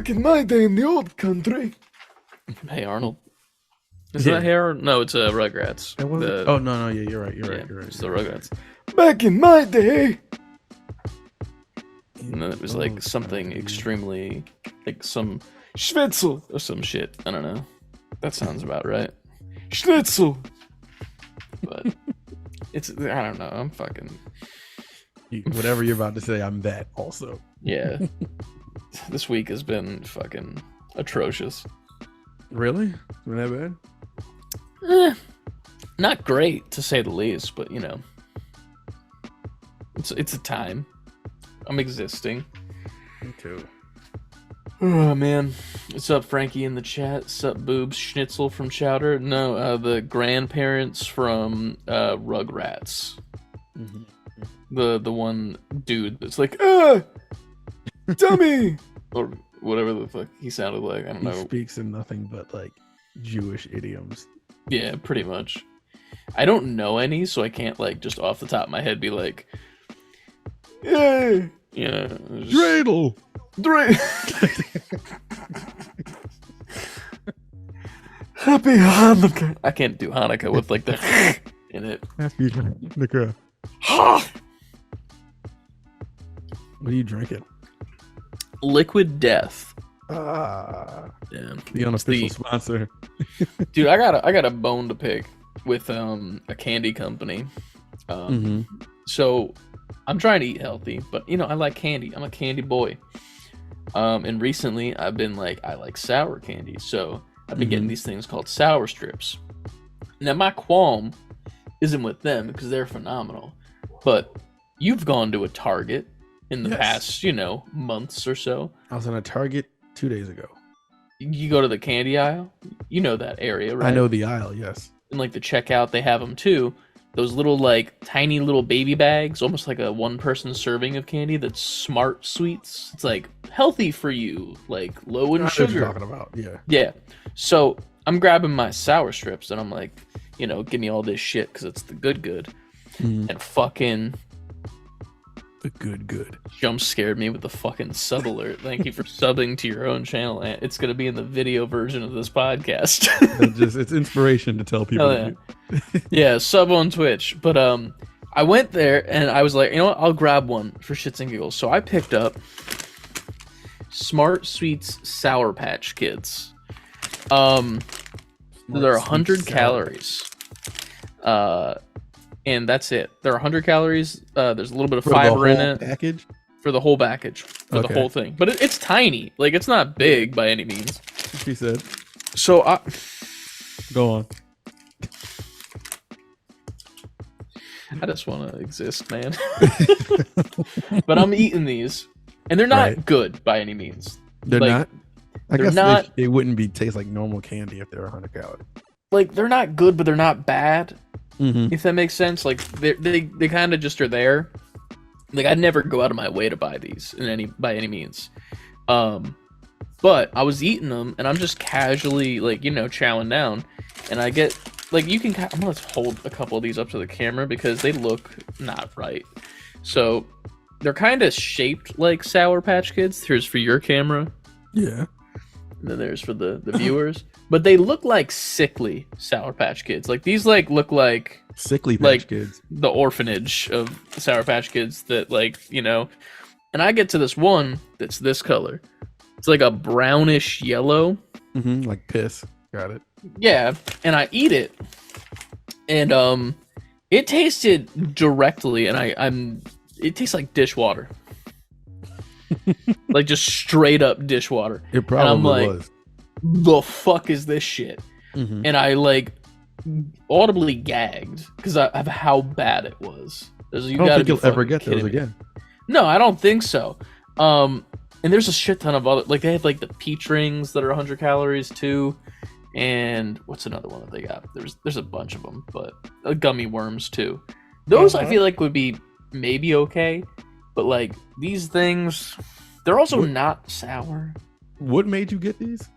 Back in my day in the old country. Hey Arnold. Is that hair? No, it's Rugrats. Oh no, yeah, you're right. It's the Rugrats. Back in my day. And then it was like something extremely, like some Schnitzel. or some shit. I don't know. That sounds about right. Schnitzel. But it's, I don't know. I'm fucking. Whatever you're about to say, I'm that also. Yeah. This week has been fucking atrocious. Really? Been that bad? Not great to say the least, but you know, it's a time. I'm existing. Me too. Oh man, what's up, Frankie in the chat? What's up, Boobs Schnitzel from Chowder? No, the grandparents from Rugrats. Mm-hmm. The one dude that's like, Dummy. or whatever the fuck he sounded like. I don't He know. speaks in nothing but like Jewish idioms. Yeah, pretty much. I don't know any, so I can't like just off the top of my head be like, Yay. yeah, Dreidel. Happy Hanukkah. I can't do Hanukkah with like the in it. Happy Hanukkah. What are you drinking? Liquid Death. Ah, Yeah, the unofficial sponsor. dude. I got a bone to pick with a candy company. So I'm trying to eat healthy, but you know I like candy. I'm a candy boy. And recently I've been like, I like sour candy, so I've been getting these things called sour strips. Now my qualm isn't with them because they're phenomenal, but you've gone to a Target in the past, you know, months or so. I was in a Target 2 days ago. You go to the candy aisle, you know that area, right? I know the aisle, yes. And like the checkout, they have them too. Those little like tiny little baby bags, almost like a one-person serving of candy. That's Smart Sweets. It's like healthy for you, like low in I know what you're sugar. talking about, yeah. Yeah. So I'm grabbing my sour strips and I'm like, you know, give me all this shit because it's the good. And fucking The good. jump scared me with the fucking sub alert. Thank you for subbing to your own channel. It's gonna be in the video version of this podcast. It's inspiration to tell people. Hell yeah. Yeah, sub on Twitch. But I went there and I was like, you know what? I'll grab one for shits and giggles. So I picked up Smart Sweets Sour Patch Kids. They're 100 calories. And that's it. They're 100 calories. There's a little bit of fiber in it. Package? For the whole package. For the whole thing. But it's tiny. Like, it's not big by any means. She said. So I... Go on. I just want to exist, man. But I'm eating these. And they're not good by any means. They're like, not? I they're guess not, it wouldn't be taste like normal candy if they're 100 calories. like, they're not good, but they're not bad. Mm-hmm. If that makes sense. Like, they kind of just are there. Like, I'd never go out of my way to buy these by any means. But I was eating them, and I'm just casually, like, you know, chowing down. And I get, like, you can... I'm going to hold a couple of these up to the camera because they look not right. So, they're kind of shaped like Sour Patch Kids. Here's for your camera. Yeah. And then there's for the viewers. But they look like sickly Sour Patch Kids. Like, these, like, look like... Sickly Patch like Kids. The orphanage of Sour Patch Kids that, like, you know... And I get to this one that's this color. It's like a brownish yellow. Like piss. Got it. Yeah, and I eat it. And, it tasted directly, and it tastes like dishwater. Like, just straight up dishwater. It probably and I'm like, was. The fuck is this shit? And I, like, audibly gagged because of how bad it was. I don't think you'll ever get those again. No, I don't think so. And there's a shit ton of other, like, they have like the peach rings that are 100 calories too. And what's another one that they got? There's a bunch of them, but gummy worms too. Those I feel like would be maybe okay, but like these things, they're also not sour. What made you get these?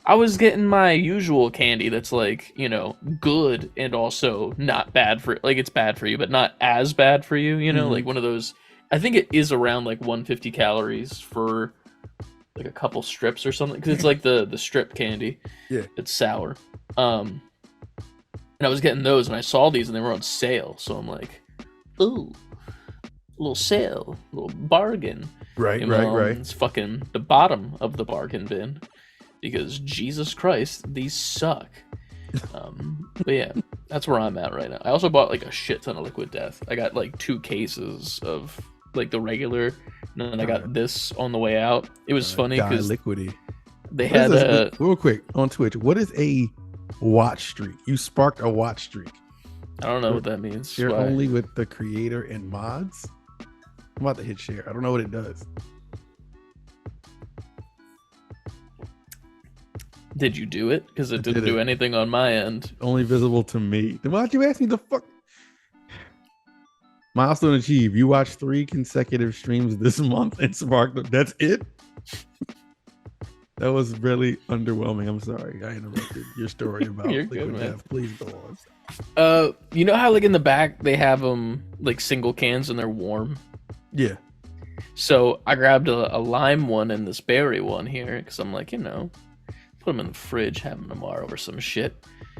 I was getting my usual candy that's like, you know, good and also not bad for, like, it's bad for you, but not as bad for you, you know, like one of those. I think it is around like 150 calories for like a couple strips or something, because it's like the strip candy. Yeah. It's sour. And I was getting those, and I saw these, and they were on sale. So I'm like, ooh, little sale, little bargain. Right, You right, know, right. It's fucking the bottom of the bargain bin, because Jesus Christ, these suck. But yeah, that's where I'm at right now. I also bought like a shit ton of Liquid Death. I got like 2 cases of like the regular, and then I got this on the way out. It was funny because liquidy. they What had is this? Real quick on Twitch. What is a watch streak? You sparked a watch streak. I don't know what that means. Share Why? only with the creator and mods. I'm about to hit share. I don't know what it does. Did you do it? Because it didn't did do it. anything on my end. Only visible to me. Then why'd you ask me the fuck? Milestone achieved. You watched 3 consecutive streams this month and sparked. That's it. That was really underwhelming. I'm sorry. I interrupted your story about You're Liquid good, man. Death. Please go on. You know how like in the back they have them like single cans and they're warm. Yeah. So I grabbed a lime one and this berry one here because I'm like, put them in the fridge, have them tomorrow or some shit.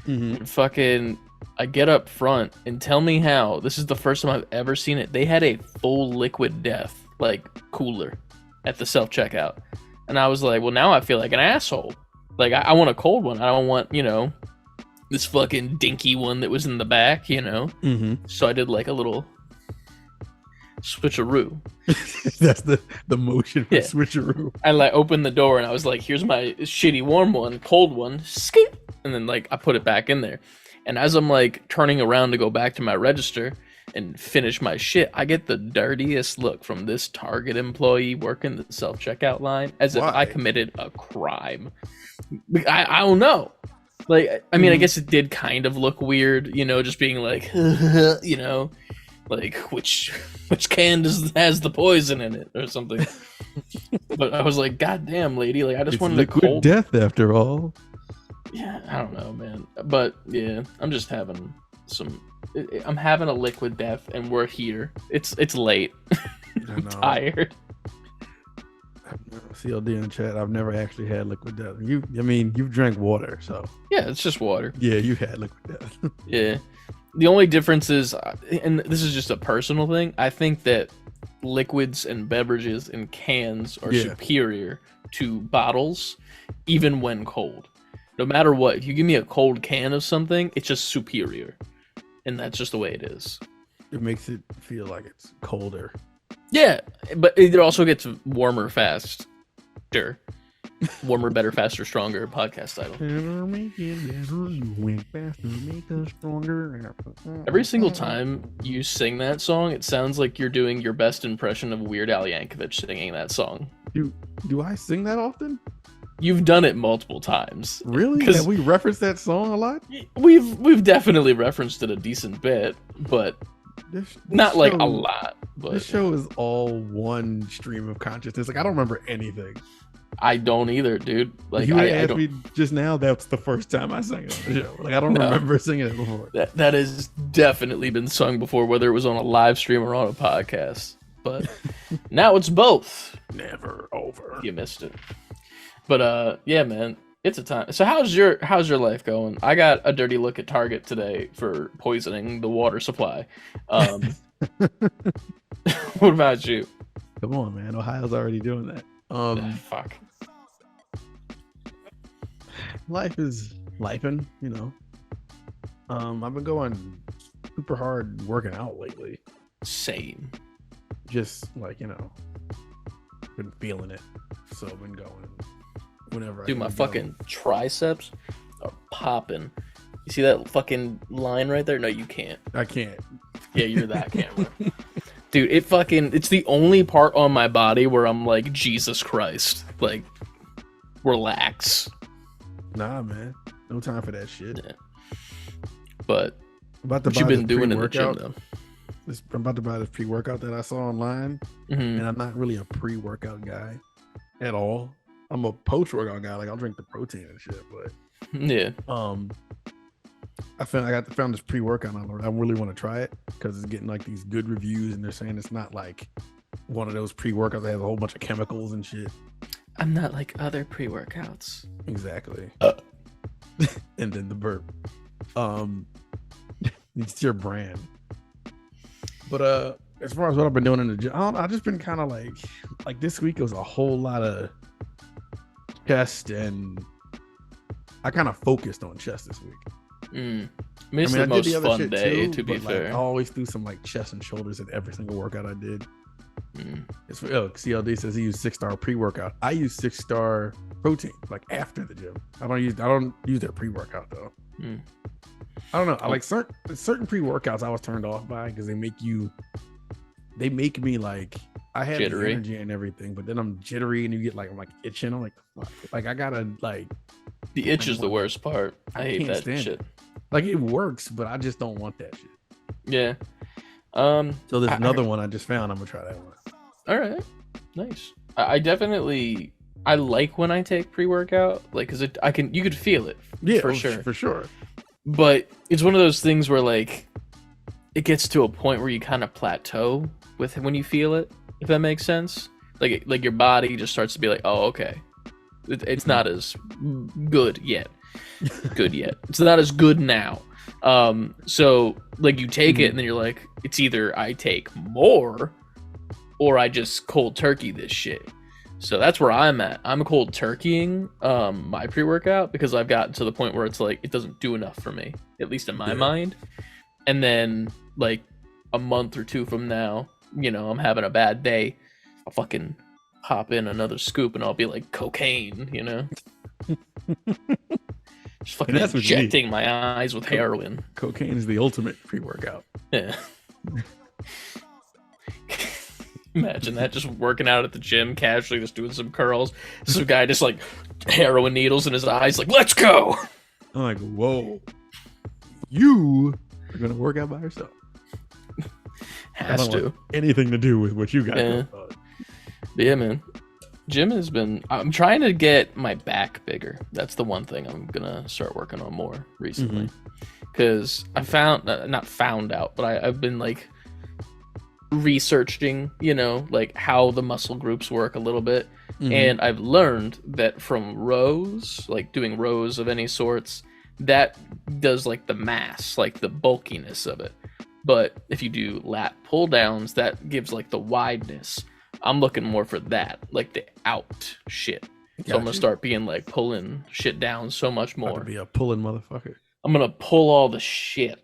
Mm-hmm. And fucking, I get up front and tell me how. This is the first time I've ever seen it. They had a full Liquid Death like cooler at the self checkout, and I was like, well, now I feel like an asshole. Like I want a cold one. I don't want this fucking dinky one that was in the back. Mm-hmm. So I did like a little switcheroo. That's the motion for Yeah. switcheroo. I like opened the door and I was like, here's my shitty warm one, cold one, skip. And then like I put it back in there. And as I'm like turning around to go back to my register and finish my shit, I get the dirtiest look from this Target employee working the self-checkout line as if Why? I committed a crime. I don't know. Like, I mean, I guess it did kind of look weird, just being like, like which can has the poison in it or something. But I was like, God damn, lady, like I just It's wanted Liquid a cold. Death after all. Yeah, I don't know, man. But yeah, I'm just having I'm having a Liquid Death, and we're here. It's late. I'm tired. CLD in the chat. I've never actually had Liquid Death. You've drank water, so Yeah, it's just water. yeah, you had Liquid Death. Yeah. The only difference is, and this is just a personal thing, I think that liquids and beverages in cans are Yeah. superior to bottles, even when cold. No matter what, if you give me a cold can of something, it's just superior. And that's just the way it is. It makes it feel like it's colder. Yeah, but it also gets warmer fast. Sure. Warmer, better, faster, stronger podcast title. Every single time you sing that song, it sounds like you're doing your best impression of Weird Al Yankovic singing that song. Do I sing that often? You've done it multiple times. Really? 'Cause- Have we referenced that song a lot? We've definitely referenced it a decent bit, but This not like a show- lot. But This show is all one stream of consciousness. Like I don't remember anything. I don't either, dude. Like You I asked don't. me just now. That's the first time I sang it on the show. Like I don't No. remember singing it before. That has definitely been sung before, whether it was on a live stream or on a podcast. But now it's both. Never over. You missed it. But yeah, man, it's a time. So how's your life going? I got a dirty look at Target today for poisoning the water supply. What about you? Come on, man. Ohio's already doing that. Fuck. Life is lifing, I've been going super hard working out lately. Same. Just like, been feeling it. So I've been going whenever Dude, I my can go. fucking triceps are popping. You see that fucking line right there? No, you can't. I can't. Yeah, you're that camera. Dude, it's the only part on my body where I'm like, Jesus Christ. Like, relax. Nah, man. No time for that shit. Yeah. But I'm about to what you buy been this doing in the gym, pre-workout. though? I'm about to buy this pre-workout that I saw online, Mhm. and I'm not really a pre-workout guy at all. I'm a post-workout guy. Like I'll drink the protein and shit, but Yeah. I found this pre-workout on. I really want to try it because it's getting like these good reviews, and they're saying it's not like one of those pre-workouts that has a whole bunch of chemicals and shit. I'm not like other pre-workouts. Exactly. And then the burp. It's your brand. But as far as what I've been doing in the gym, I don't know, I've just been kind of like this week it was a whole lot of chest, and I kind of focused on chest this week. I mean, it's the most fun day, too, to be fair. I always do some like chest and shoulders in every single workout I did. It's CLD says he used 6-star pre-workout. I use 6-star protein like after the gym. I don't use their pre-workout though. I don't know. I like certain pre-workouts I was turned off by because they make me like I have jittery. the energy and everything, but then I'm jittery and you get like I'm like itching. I'm like fuck. Like I gotta like the itch is the worst part. I hate that shit. It. Like it works, but I just don't want that shit. Yeah. So there's another one I just found. I'm gonna try that one. All right, nice. I definitely like when I take pre-workout, like, cause you could feel it. Yeah, for sure, for sure. But it's one of those things where like it gets to a point where you kind of plateau with when you feel it, if that makes sense. Like your body just starts to be like, oh, okay, it's not as good yet. It's not as good now. So like you take it and then you're like, it's either I take more or I just cold turkey this shit. So that's where I'm at. I'm cold turkeying my pre-workout because I've gotten to the point where it's like it doesn't do enough for me, at least in my mind. And then like a month or two from now, you know, I'm having a bad day, I'll fucking hop in another scoop and I'll be like cocaine, you know. Just fucking injecting my eyes with heroin. Cocaine is the ultimate pre-workout. Yeah. Imagine that, just working out at the gym casually, just doing some curls. Some guy just like heroin needles in his eyes, like, let's go. I'm like, whoa, you are gonna work out by yourself. Has to. Anything to do with what you got going on. Yeah, man. Gym has been. I'm trying to get my back bigger. That's the one thing I'm gonna start working on more recently. Because I found, not found out, but I've been like researching, you know, like how the muscle groups work a little bit. And I've learned that from rows, like doing rows of any sorts, that does like the mass, like the bulkiness of it. But if you do lat pull downs, that gives like the wideness. I'm looking more for that, like the out shit. So I'm gonna start being like pulling shit down so much more. About to be a pulling motherfucker. I'm gonna pull all the shit.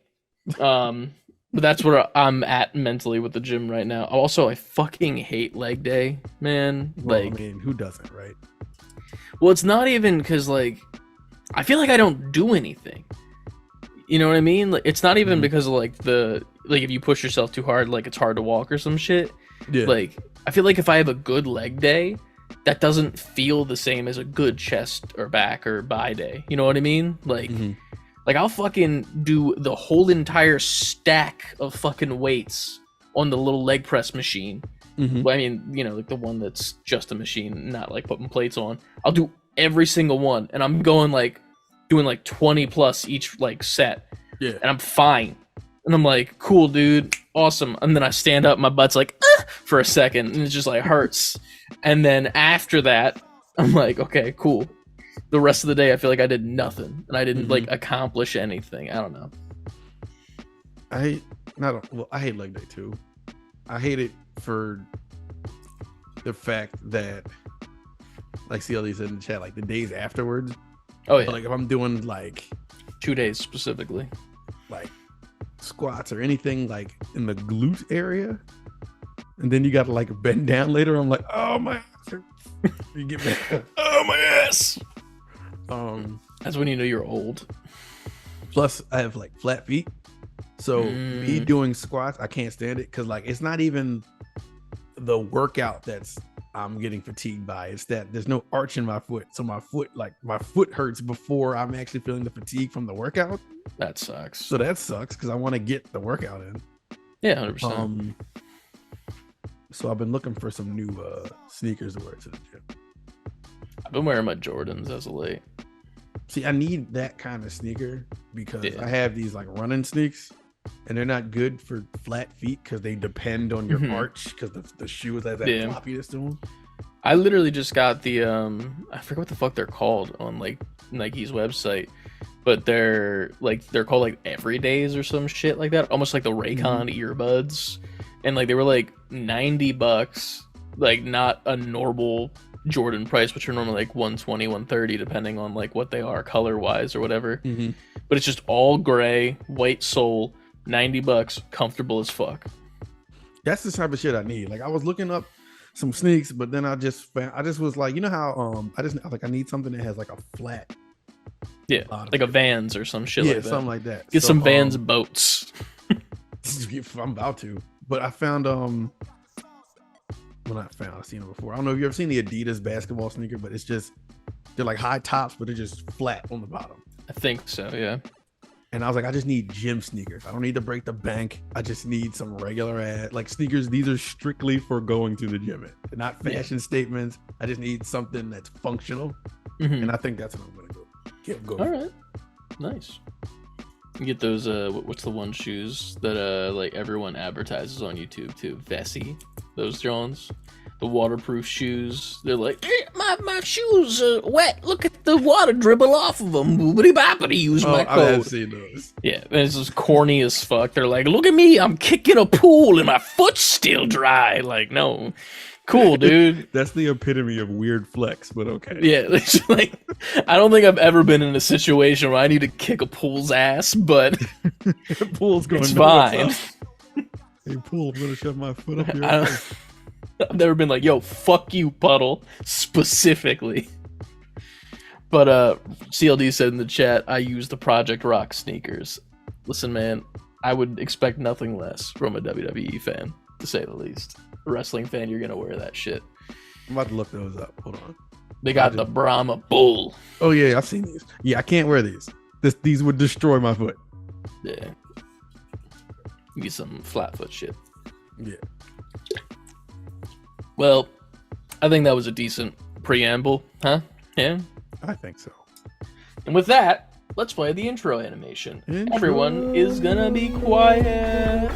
But that's where I'm at mentally with the gym right now. Also, I fucking hate leg day, man. Well, like, I mean, who doesn't, right? Well, it's not even because like I feel like I don't do anything. You know what I mean? Like, it's not even because of like if you push yourself too hard, like it's hard to walk or some shit. Yeah. Like, I feel like if I have a good leg day, that doesn't feel the same as a good chest or back or bi day. You know what I mean? Like, like I'll fucking do the whole entire stack of fucking weights on the little leg press machine. Well, I mean, you know, like the one that's just a machine, not like putting plates on. I'll do every single one, and I'm going like doing like 20 plus each like set. Yeah. And I'm fine. And I'm like, cool, dude, awesome. And then I stand up, my butt's like, for a second, and it just like hurts. And then after that, I'm like, okay, cool. The rest of the day, I feel like I did nothing, and I didn't like accomplish anything. I don't know. I hate leg day too. I hate it for the fact that, like CLD said in the chat, like the days afterwards. Oh yeah. Like if I'm doing like 2 days specifically, like squats or anything like in the glute area, and then you got to like bend down later. I'm like, oh my ass. You get me? Oh my ass. That's when you know you're old. Plus, I have like flat feet, so me doing squats, I can't stand it because like it's not even the workout that's I'm getting fatigued by. It's that there's no arch in my foot, so my foot hurts before I'm actually feeling the fatigue from the workout. That sucks. So that sucks because I want to get the workout in. Yeah, 100%. So I've been looking for some new sneakers to wear to the gym. I've been wearing my Jordans as of late. See, I need that kind of sneaker because I have these like running sneaks, and they're not good for flat feet because they depend on your arch because the shoes have that floppiness to them. I literally just got the I forget what the fuck they're called on like Nike's website, but they're called like Everydays or some shit like that, almost like the Raycon earbuds, and like they were like $90, like not a normal Jordan price, which are normally like 120, 130 depending on like what they are color wise or whatever. But it's just all gray, white sole, $90, comfortable as fuck. That's the type of shit I need. Like I was looking up some sneaks, but then I just was like, you know how I need something that has like a flat, like a Vans or some shit like that. Something like that. Get some Vans boats. I'm about to, but I found I've seen it before. I don't know if you ever seen the Adidas basketball sneaker, but it's just they're like high tops, but they're just flat on the bottom. I think so, yeah. And I was like, I just need gym sneakers. I don't need to break the bank. I just need some regular like sneakers. These are strictly for going to the gym. They're not fashion statements. I just need something that's functional. And I think that's what I'm gonna go. All right, nice. You get those what's the one shoes that like everyone advertises on YouTube too? Vessi, those Jones, the waterproof shoes. They're like, my shoes are wet. Look at the water dribble off of them. Boobity boppity. Use my code. I have seen those. Yeah, and it's just corny as fuck. They're like, look at me, I'm kicking a pool and my foot's still dry. Like, no. Cool, dude. That's the epitome of weird flex, but okay. Yeah, it's like I don't think I've ever been in a situation where I need to kick a pool's ass, but pool's going. It's fine. Hey, pool, I'm gonna shove my foot up your I've never been like, yo, fuck you, puddle, specifically. But CLD said in the chat, I use the Project Rock sneakers. Listen, man, I would expect nothing less from a WWE fan, to say the least. A wrestling fan, you're gonna wear that shit. I'm about to look those up. Hold on. They got the Brahma Bull. Oh yeah, I've seen these. Yeah, I can't wear these. These would destroy my foot. Yeah. Get some flat foot shit. Yeah. Well, I think that was a decent preamble, huh? Yeah. I think so. And with that, let's play the intro animation. Everyone is gonna be quiet.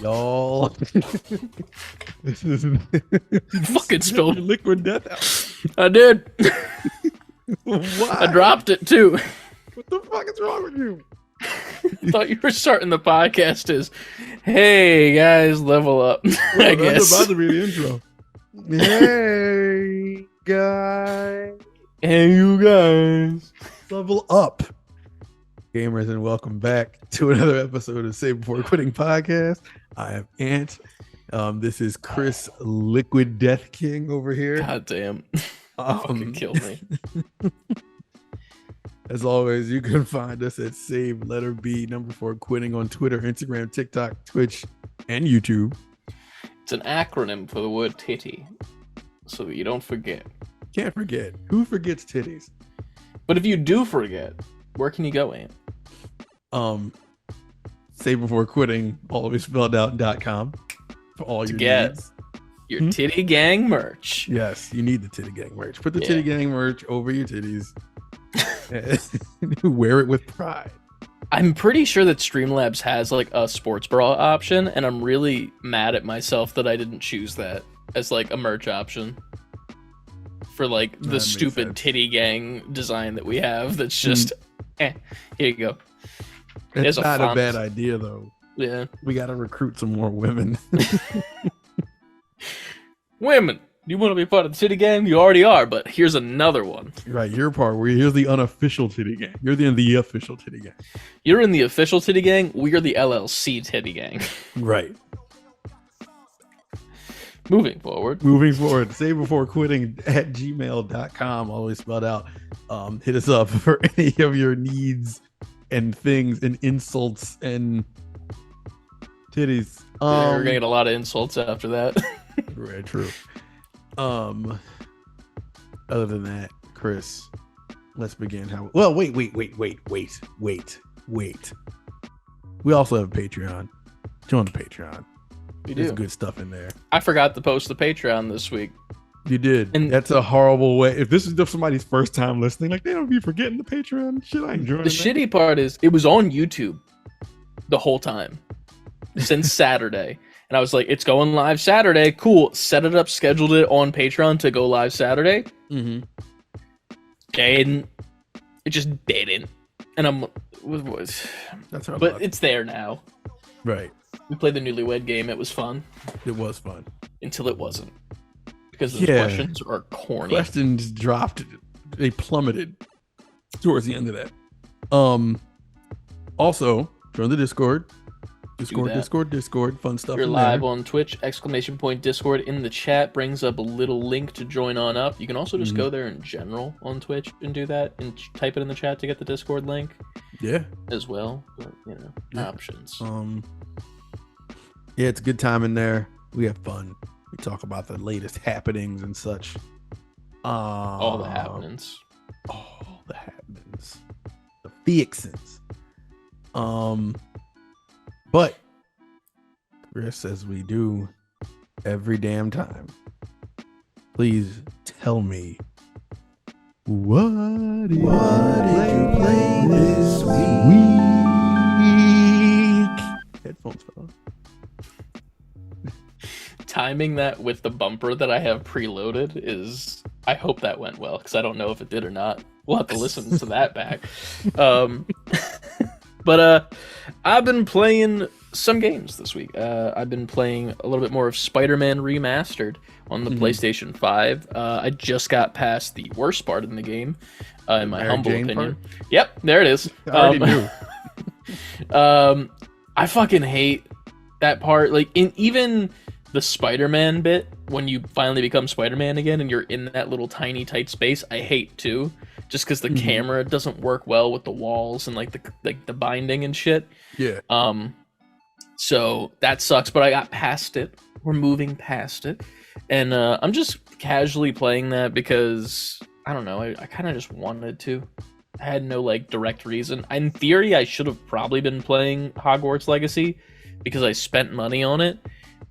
Y'all, this is fucking spilled liquid death out. I did. Why? I dropped it too. What the fuck is wrong with you? I thought you were starting the podcast as, hey guys, level up. I guess that's about to be the intro. Hey guys, hey you guys, level up, gamers, and welcome back to another episode of Save Before Quitting podcast. I am Ant. This is Chris, Liquid Death King over here. God damn. Fucking killed me. As always, you can find us at Save Letter B number 4 Quitting on Twitter, Instagram, TikTok, Twitch, and YouTube. It's an acronym for the word titty, so that you don't forget. Can't forget. Who forgets titties? But if you do forget, where can you go, Ant? Save Before Quitting, always spelled out.com for all your needs. Your Titty Gang merch. Yes, you need the Titty Gang merch. Put the Titty Gang merch over your titties. Wear it with pride. I'm pretty sure that Streamlabs has like a sports bra option, and I'm really mad at myself that I didn't choose that as like a merch option for like the stupid Titty Gang design that we have. That's just, here you go. It's not a bad idea though. Yeah, we got to recruit some more women. Women, you want to be part of the Titty Gang? You already are, but here's another one. Right, your part. Here's the unofficial Titty Gang. You're in the official Titty Gang. You're in the official Titty Gang. We are the LLC Titty Gang. Right. Moving forward. Save Before Quitting at gmail.com. Always spelled out. Hit us up for any of your needs and things and insults and titties. We're gonna get a lot of insults after that. Very true. Other than that, Chris, let's begin. Wait. wait. We also have a Patreon. Join the Patreon. We There's do. good stuff in there. I forgot to post the Patreon this week. You did. And- that's a horrible way. If this is somebody's first time listening, like they don't be forgetting the Patreon shit. I enjoy The shitty part is it was on YouTube the whole time since Saturday. And I was like, it's going live Saturday. Cool. Set it up, scheduled it on Patreon to go live Saturday. Mm-hmm. And it just didn't. And I'm was That's our but luck. it's there now. Right. We played the newlywed game. It was fun It was fun. until it wasn't. Because the Yeah. questions are corny. Questions dropped. They plummeted towards the end of that. Also, join the Discord. Discord. Fun stuff. You're in live there. on Twitch, Discord in the chat brings up a little link to join on up. You can also just go there in general on Twitch and do that and type it in the chat to get the Discord link Yeah. as well. But, Yeah. options. Yeah, it's a good time in there. We have fun. We talk about the latest happenings and such. All the happenings. All the happenings. The fixins. But Chris, as we do every damn time, please tell me what did you play this week? Headphones fell off. Timing that with the bumper that I have preloaded is, I hope that went well, because I don't know if it did or not. We'll have to listen to that back. But I've been playing some games this week. I've been playing a little bit more of Spider-Man Remastered on the PlayStation 5. I just got past the worst part in the game, in my Mary humble Jane opinion. part? Yep, there it is. I already knew. I fucking hate that part. Like, even the Spider-Man bit, when you finally become Spider-Man again and you're in that little tiny tight space, I hate too. Just because the camera doesn't work well with the walls and like the binding and shit. Yeah. So that sucks, but I got past it. We're moving past it. And I'm just casually playing that because, I don't know, I kind of just wanted to. I had no like direct reason. In theory, I should have probably been playing Hogwarts Legacy because I spent money on it.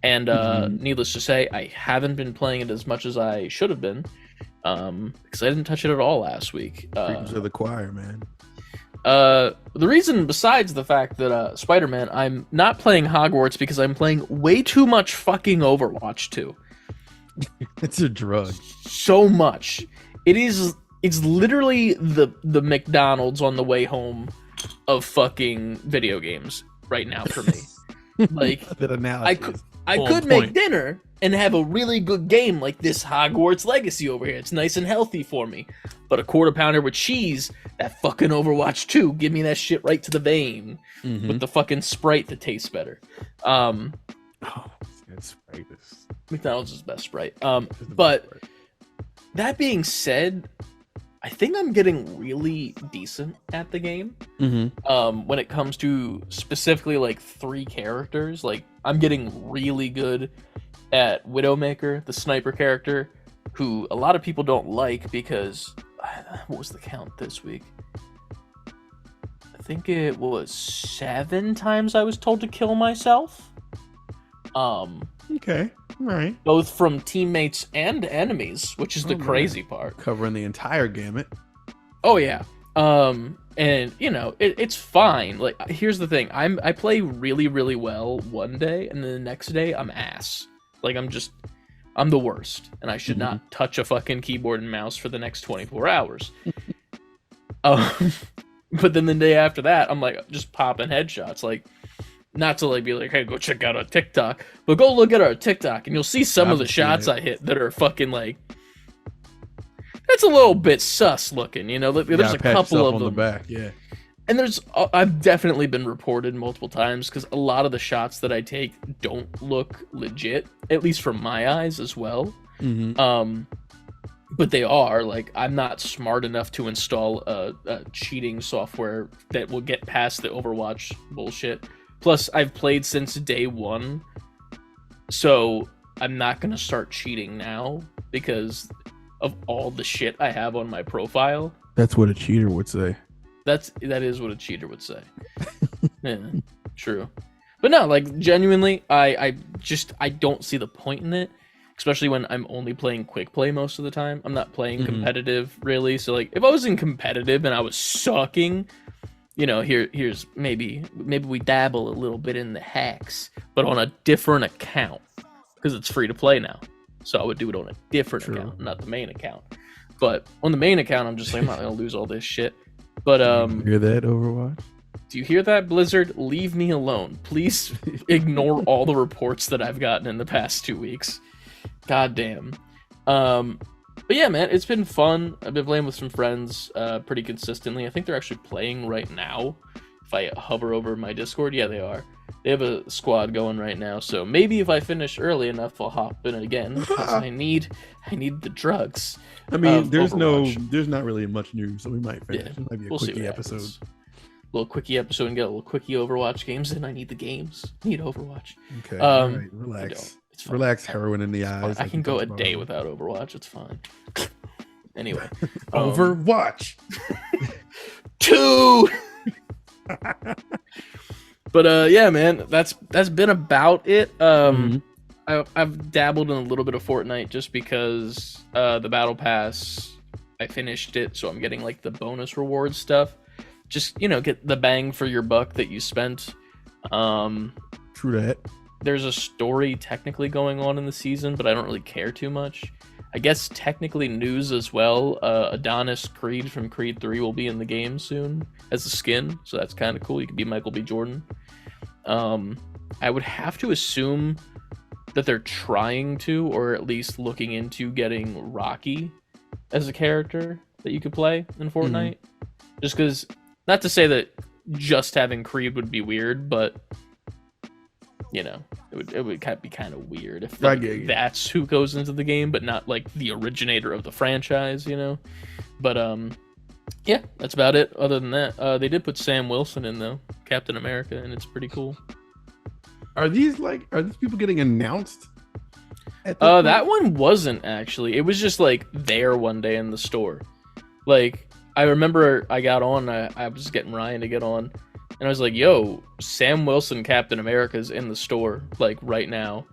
And needless to say, I haven't been playing it as much as I should have been. Because I didn't touch it at all last week. Preaching to the choir, man. The reason, besides the fact that Spider-Man, I'm not playing Hogwarts because I'm playing way too much fucking Overwatch 2. It's a drug. So much. It's literally the McDonald's on the way home of fucking video games right now for me. Like, That analogy. I On could point. make dinner and have a really good game like this Hogwarts Legacy over here. It's nice and healthy for me. But a quarter pounder with cheese, that fucking Overwatch 2, give me that shit right to the vein with the fucking Sprite that tastes better. Oh, that's right. McDonald's is the best Sprite. It's the best But part. that being said, I think I'm getting really decent at the game. When it comes to specifically like 3 characters, like I'm getting really good at Widowmaker, the sniper character, who a lot of people don't like because what was the count this week? I think it was 7 times I was told to kill myself. Okay. All right. Both from teammates and enemies, which is the man. crazy part. Covering the entire gamut. Oh yeah. And it's fine. Like, here's the thing. I play really, really well one day, and then the next day I'm ass. Like, I'm the worst, and I should not touch a fucking keyboard and mouse for the next 24 hours. But then the day after that, I'm like just popping headshots. Like, not to like be like, hey, go check out our TikTok, but go look at our TikTok, and you'll see some of the shots I hit that are fucking like. It's a little bit sus looking, There's a couple of on them. the back, yeah. And I've definitely been reported multiple times because a lot of the shots that I take don't look legit, at least from my eyes as well. But they are. Like, I'm not smart enough to install a cheating software that will get past the Overwatch bullshit. Plus, I've played since day 1, so I'm not gonna start cheating now because of all the shit I have on my profile. That's what a cheater would say. That is what a cheater would say. Yeah, true. But no, like genuinely, I don't see the point in it, especially when I'm only playing quick play most of the time. I'm not playing competitive really. So like, if I was in competitive and I was sucking, you know, here's maybe we dabble a little bit in the hacks, but on a different account because it's free to play now. So I would do it on a different account, not the main account. But on the main account, I'm just like, I'm not gonna lose all this shit. But hear that, Overwatch? do you hear that, Blizzard? Leave me alone. Please ignore all the reports that I've gotten in the past 2 weeks. God damn. But yeah, man, it's been fun. I've been playing with some friends pretty consistently. I think they're actually playing right now. If I hover over my Discord, yeah, they are. They have a squad going right now, so maybe if I finish early enough, I'll hop in again. Because I need the drugs. I mean, there's Overwatch. not really much news, so we might finish. Yeah, It might be a we'll see quickie what episode. happens. Little quickie episode and get a little quickie Overwatch games in. I need the games. I need Overwatch. Okay, all right, I relax. don't. It's fine. Relax, heroin in the eyes. I like can we go a talked day about. without Overwatch. It's fine. Anyway, Overwatch. 2. But yeah, man, that's been about it. I've dabbled in a little bit of Fortnite just because the battle pass, I finished it, so I'm getting like the bonus reward stuff. Just, you know, get the bang for your buck that you spent. True that. There's a story technically going on in the season, but I don't really care too much. I guess technically news as well. Adonis Creed from Creed 3 will be in the game soon as a skin, so that's kind of cool. You can be Michael B. Jordan. I would have to assume that they're trying to, or at least looking into getting Rocky as a character that you could play in Fortnite. Just because, not to say that just having Creed would be weird, but you know, it would be kind of weird if like, that's who goes into the game, but not like the originator of the franchise, you know. But yeah, that's about it. Other than that, they did put Sam Wilson in though, Captain America, and it's pretty cool. Are these people getting announced? That one wasn't actually. It was just like there one day in the store. Like I remember I got on. I was getting Ryan to get on. And I was like, yo, Sam Wilson Captain America's in the store, like, right now.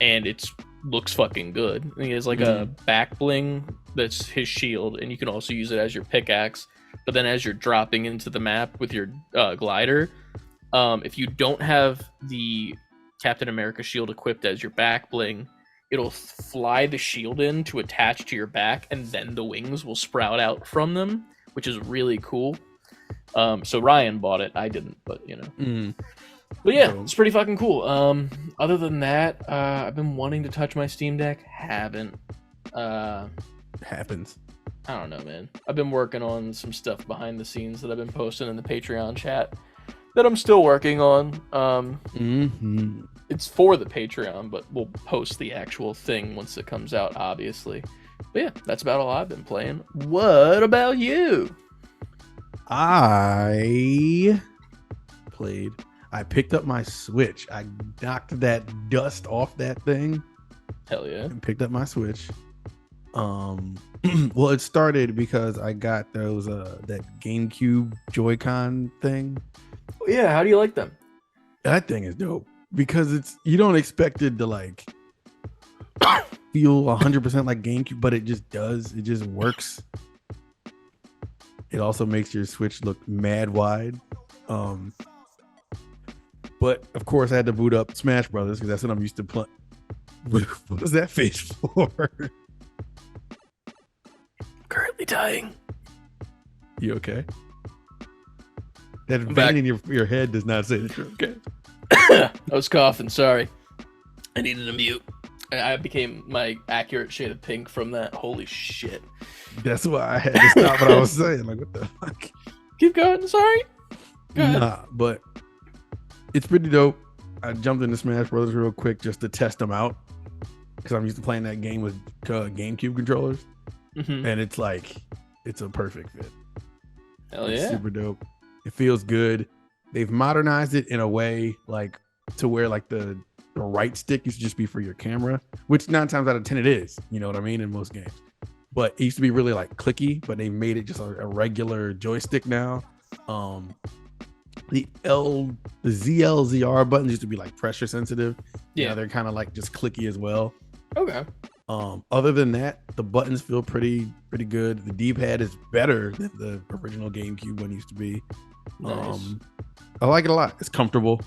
And it looks fucking good. And he has, like, a back bling that's his shield. And you can also use it as your pickaxe. But then as you're dropping into the map with your glider, if you don't have the Captain America shield equipped as your back bling, it'll fly the shield in to attach to your back. And then the wings will sprout out from them, which is really cool. So Ryan bought it. I didn't, but you know. But yeah, it's pretty fucking cool. Other than that, I've been wanting to touch my Steam Deck. Haven't. Happens. I don't know, man. I've been working on some stuff behind the scenes that I've been posting in the Patreon chat that I'm still working on. It's for the Patreon, but we'll post the actual thing once it comes out, obviously. But yeah, that's about all I've been playing. What about you? I picked up my Switch. I knocked that dust off that thing. Hell yeah. And picked up my Switch. Well, it started because I got those that GameCube Joy-Con thing. Oh, yeah, how do you like them? That thing is dope because you don't expect it to like feel 100% like GameCube, but it just does. It just works. It also makes your Switch look mad wide. But of course I had to boot up Smash Brothers because that's what I'm used to playing. What was that face for? Currently dying. You okay? That vein in your head does not say that you're okay. I was coughing, sorry. I needed a mute. I became my accurate shade of pink from that. Holy shit. That's why I had to stop what I was saying. Like, what the fuck? Keep going, sorry. Go ahead. Nah, but it's pretty dope. I jumped into Smash Brothers real quick just to test them out because I'm used to playing that game with GameCube controllers. And it's like, it's a perfect fit. Hell It's yeah. super dope. It feels good. They've modernized it in a way like to where like the right stick used to just be for your camera, which 9 times out of 10 it is. You know what I mean? In most games. But it used to be really like clicky, but they made it just a regular joystick now. The ZLZR buttons used to be like pressure sensitive. Yeah. They're kind of like just clicky as well. Okay. Other than that, the buttons feel pretty good. The D-pad is better than the original GameCube one used to be. Nice. I like it a lot. It's comfortable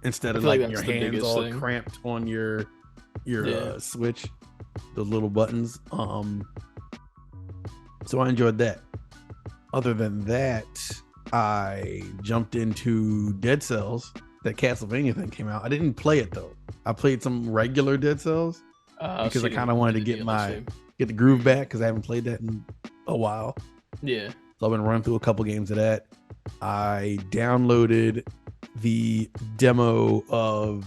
instead of feel like like your that's the hands biggest all thing. cramped on your Yeah. Switch. Those little buttons. So I enjoyed that. Other than that, I jumped into Dead Cells. That Castlevania thing came out. I didn't play it though. I played some regular Dead Cells because I kind of wanted to get the groove back because I haven't played that in a while. Yeah. So I've been running through a couple games of that. I downloaded the demo of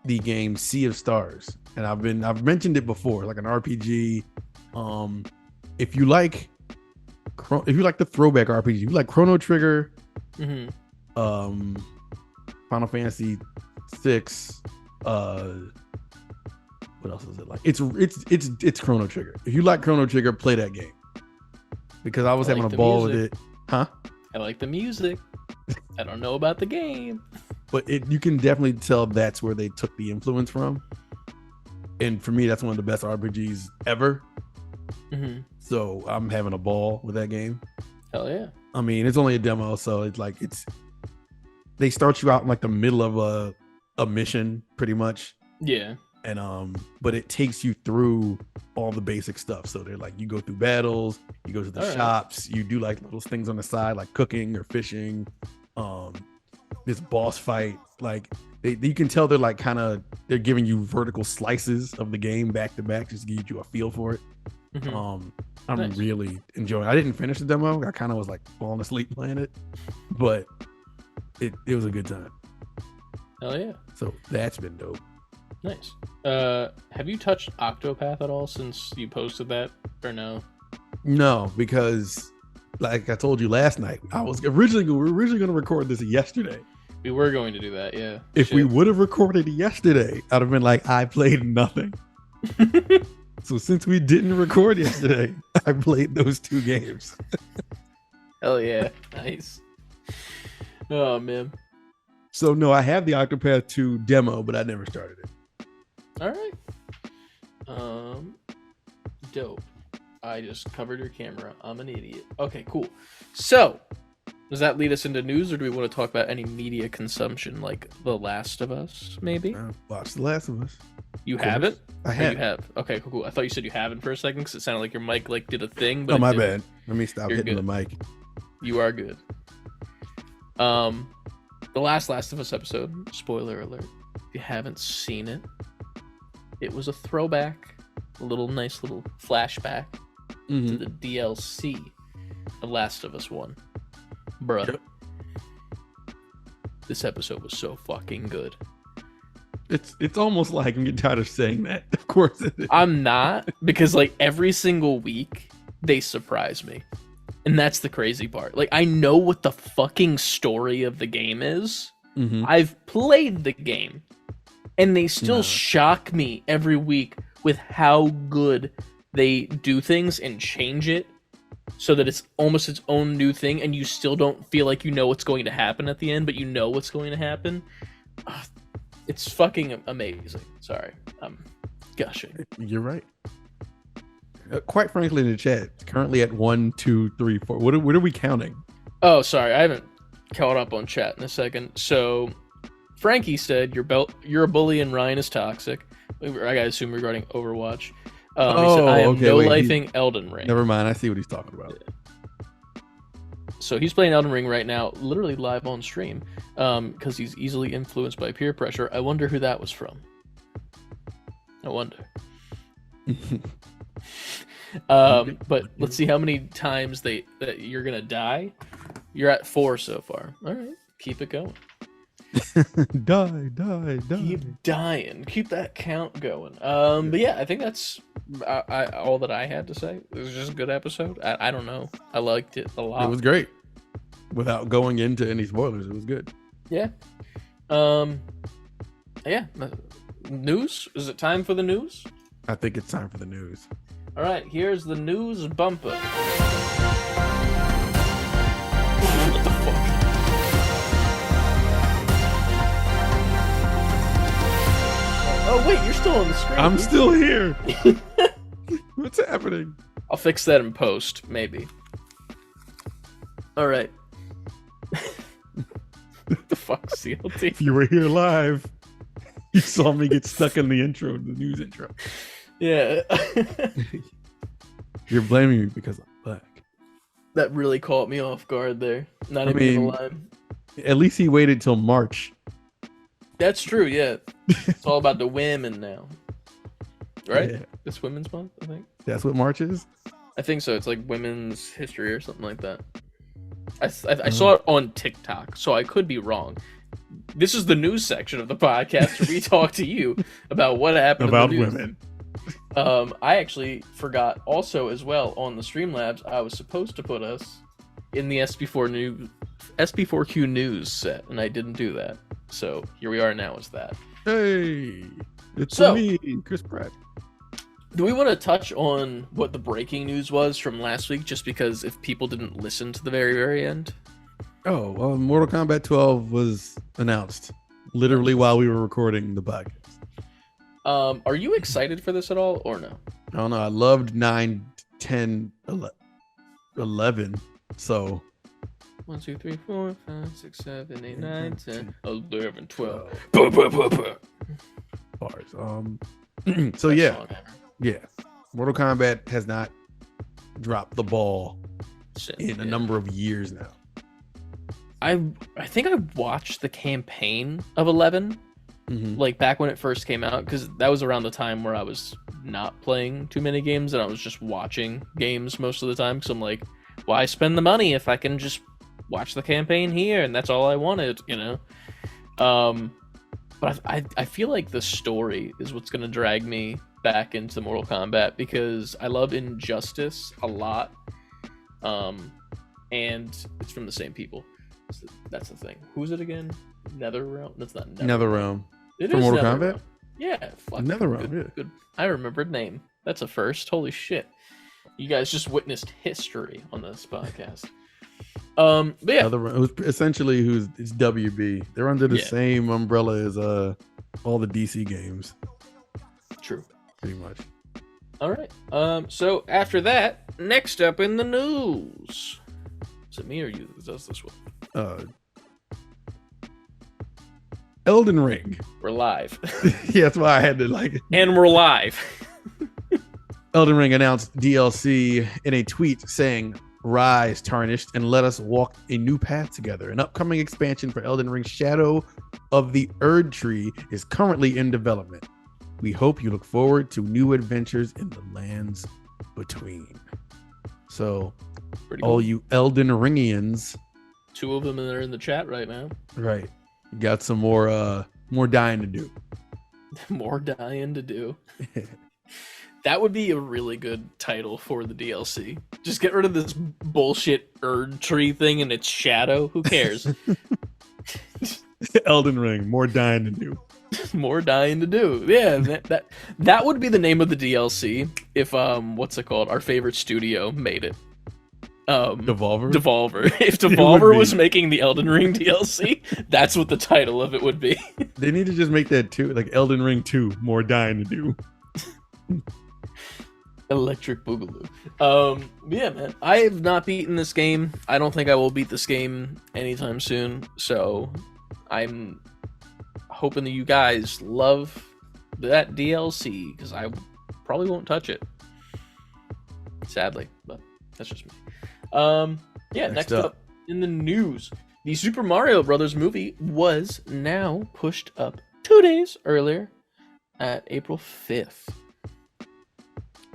the game Sea of Stars, and I've mentioned it before, like an RPG. If you like the throwback RPG, you like Chrono Trigger, Final Fantasy 6, what else is it like? It's Chrono Trigger. If you like Chrono Trigger, play that game. Because I was having a ball with it. Huh? I like the music. I don't know about the game. But you can definitely tell that's where they took the influence from. And for me, that's one of the best RPGs ever. So I'm having a ball with that game. Hell yeah. I mean, it's only a demo, so it's like they start you out in like the middle of a mission, pretty much. Yeah. And but it takes you through all the basic stuff. So they're like, you go through battles, you go to the shops, you do like little things on the side, like cooking or fishing. This boss fight, like you can tell they're like they're giving you vertical slices of the game back to back just to give you a feel for it. I'm Nice. really enjoying it. I didn't finish the demo. I kind of was like falling asleep playing it, but it was a good time. Hell yeah. So that's been dope. Nice. Have you touched Octopath at all since you posted that, or no? No, because like I told you last night, we were originally going to record this yesterday. We were going to do that, yeah. If we would have recorded yesterday, I'd have been like, I played nothing. So since we didn't record yesterday, I played those 2 games. Hell yeah. Nice. Oh, man. So no, I have the Octopath 2 demo, but I never started it. All right. Dope. I just covered your camera. I'm an idiot. Okay, cool. So, does that lead us into news, or do we want to talk about any media consumption, like The Last of Us, maybe? Watch The Last of Us. You haven't? I have. You have. Okay, cool. I thought you said you haven't for a second because it sounded like your mic like did a thing. But Oh, my bad. Let me stop You're hitting good. the mic. You are good. The last of Us episode, spoiler alert, if you haven't seen it, it was a throwback, a nice little flashback to the DLC of Last of Us 1. Bruh. Yep. This episode was so fucking good. It's almost like I'm getting tired of saying that. Of course it is. I'm not, because like every single week they surprise me. And that's the crazy part. Like, I know what the fucking story of the game is. I've played the game. And they still shock me every week with how good they do things and change it so that it's almost its own new thing, and you still don't feel like you know what's going to happen at the end, but you know what's going to happen. It's fucking amazing. Sorry. I'm gushing. You're right. Quite frankly, in the chat, it's currently at 1, 2, 3, 4. What are we counting? Oh, sorry. I haven't caught up on chat in a second. So, Frankie said, you're a bully and Ryan is toxic. I gotta assume regarding Overwatch. He said, I am no-lifing Elden Ring. Never mind. I see what he's talking about. So he's playing Elden Ring right now, literally live on stream, because he's easily influenced by peer pressure. I wonder who that was from. I wonder. But let's see how many times that you're gonna die. You're at 4 so far. All right, keep it going. Die. Keep dying. Keep that count going. But yeah, I think that's all that I had to say. It was just a good episode. I don't know. I liked it a lot. It was great. Without going into any spoilers, it was good. Yeah. Yeah. News? Is it time for the news? I think it's time for the news. All right, here's the news bumper. still on the screen. I'm still here. What's happening? I'll fix that in post, maybe. All right. What the fuck, CLT? If you were here live, you saw me get stuck in the intro, the news intro. Yeah. You're blaming me because I'm black. That really caught me off guard there. Not I even mean, gonna lie. At least he waited till March. That's true, yeah. It's all about the women now. Right? Yeah. It's Women's Month, I think. That's what March is? I think so. It's like women's history or something like that. I saw it on TikTok, so I could be wrong. This is the news section of the podcast where we talk to you about what happened About in the news. women. I actually forgot also as well on the Streamlabs, I was supposed to put us in the SB4Q news set, and I didn't do that. So here we are now as that. Hey, it's So- me, Chris Pratt. Do we want to touch on what the breaking news was from last week, just because if people didn't listen to the very, very end? Oh, well, Mortal Kombat 12 was announced literally while we were recording the podcast. Are you excited for this at all, or no? I don't know. I loved 9, 10, 11. So 1, 2, 3, 4, 5, 6, 7, 8, 9, 10, 11, 12. bars. Best So yeah, song ever. yeah. Mortal Kombat has not dropped the ball Shit, in a yeah. number of years now. I think I watched the campaign of 11, like back when it first came out, because that was around the time where I was not playing too many games and I was just watching games most of the time. Because I'm like, why spend the money if I can just watch the campaign here and that's all I wanted, you know? But I feel like the story is what's going to drag me back into Mortal Kombat, because I love Injustice a lot, and it's from the same people. So that's the thing. Who's it again? NetherRealm? That's not NetherRealm. It From is Mortal NetherRealm. Kombat? Yeah, fuck. NetherRealm, Good, yeah. good. I remembered name. That's a first. Holy shit. You guys just witnessed history on this podcast. But yeah, NetherRealm. It was essentially it's WB. They're under the Yeah. same umbrella as all the DC games, true. pretty much. All right. So after that, next up in the news. Is it me or you that does this one? Elden Ring. We're live. Yeah, that's why I had to like it. And we're live. Elden Ring announced DLC in a tweet saying, "Rise, tarnished, and let us walk a new path together. An upcoming expansion for Elden Ring Shadow of the Erd Tree is currently in development. We hope you look forward to new adventures in the lands between." So, Pretty all cool. you Elden Ringians, Two of them are in the chat right now. right? You got some more dying to do. More dying to do. That would be a really good title for the DLC. Just get rid of this bullshit Erd Tree thing and its shadow. Who cares? Elden Ring, more dying to do. More dying to do. Yeah, that would be the name of the DLC if what's it called? Our favorite studio made it. Devolver. Devolver. If would Devolver be. was making the Elden Ring DLC, that's what the title of it would be. They need to just make that too, like Elden Ring 2, more dying to do. Electric Boogaloo. Yeah, man. I have not beaten this game. I don't think I will beat this game anytime soon. So I'm hoping that you guys love that DLC, because I probably won't touch it. Sadly, but that's just me. Yeah, next up in the news, the Super Mario Brothers movie was now pushed up 2 days earlier at April 5th.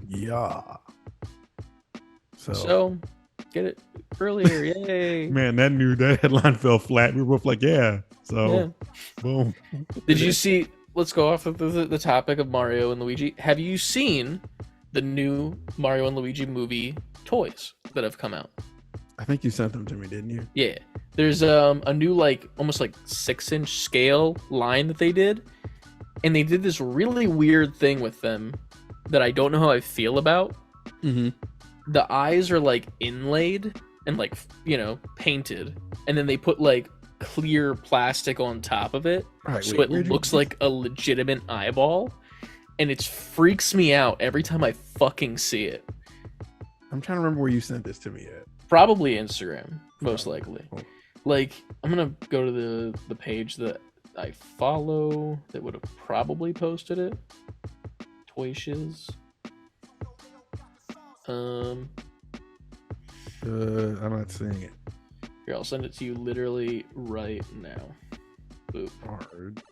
Yeah. So get it earlier, yay! Man, that headline fell flat. We were both like, yeah. So, boom. Did you see? Let's go off of the topic of Mario and Luigi. Have you seen the new Mario and Luigi movie toys that have come out? I think you sent them to me, didn't you? Yeah, there's a new almost 6-inch scale line that they did, and they did this really weird thing with them that I don't know how I feel about. Mm-hmm. The eyes are inlaid and painted, and then they put clear plastic on top of it, All right, so wait, it looks like a legitimate eyeball. and it freaks me out every time I fucking see it. I'm trying to remember where you sent this to me at. Probably Instagram, most likely. Oh. Like, I'm gonna go to the page that I follow that would have probably posted it. Toy Shiz. I'm not seeing it. Here, I'll send it to you literally right now. Boop. Hard.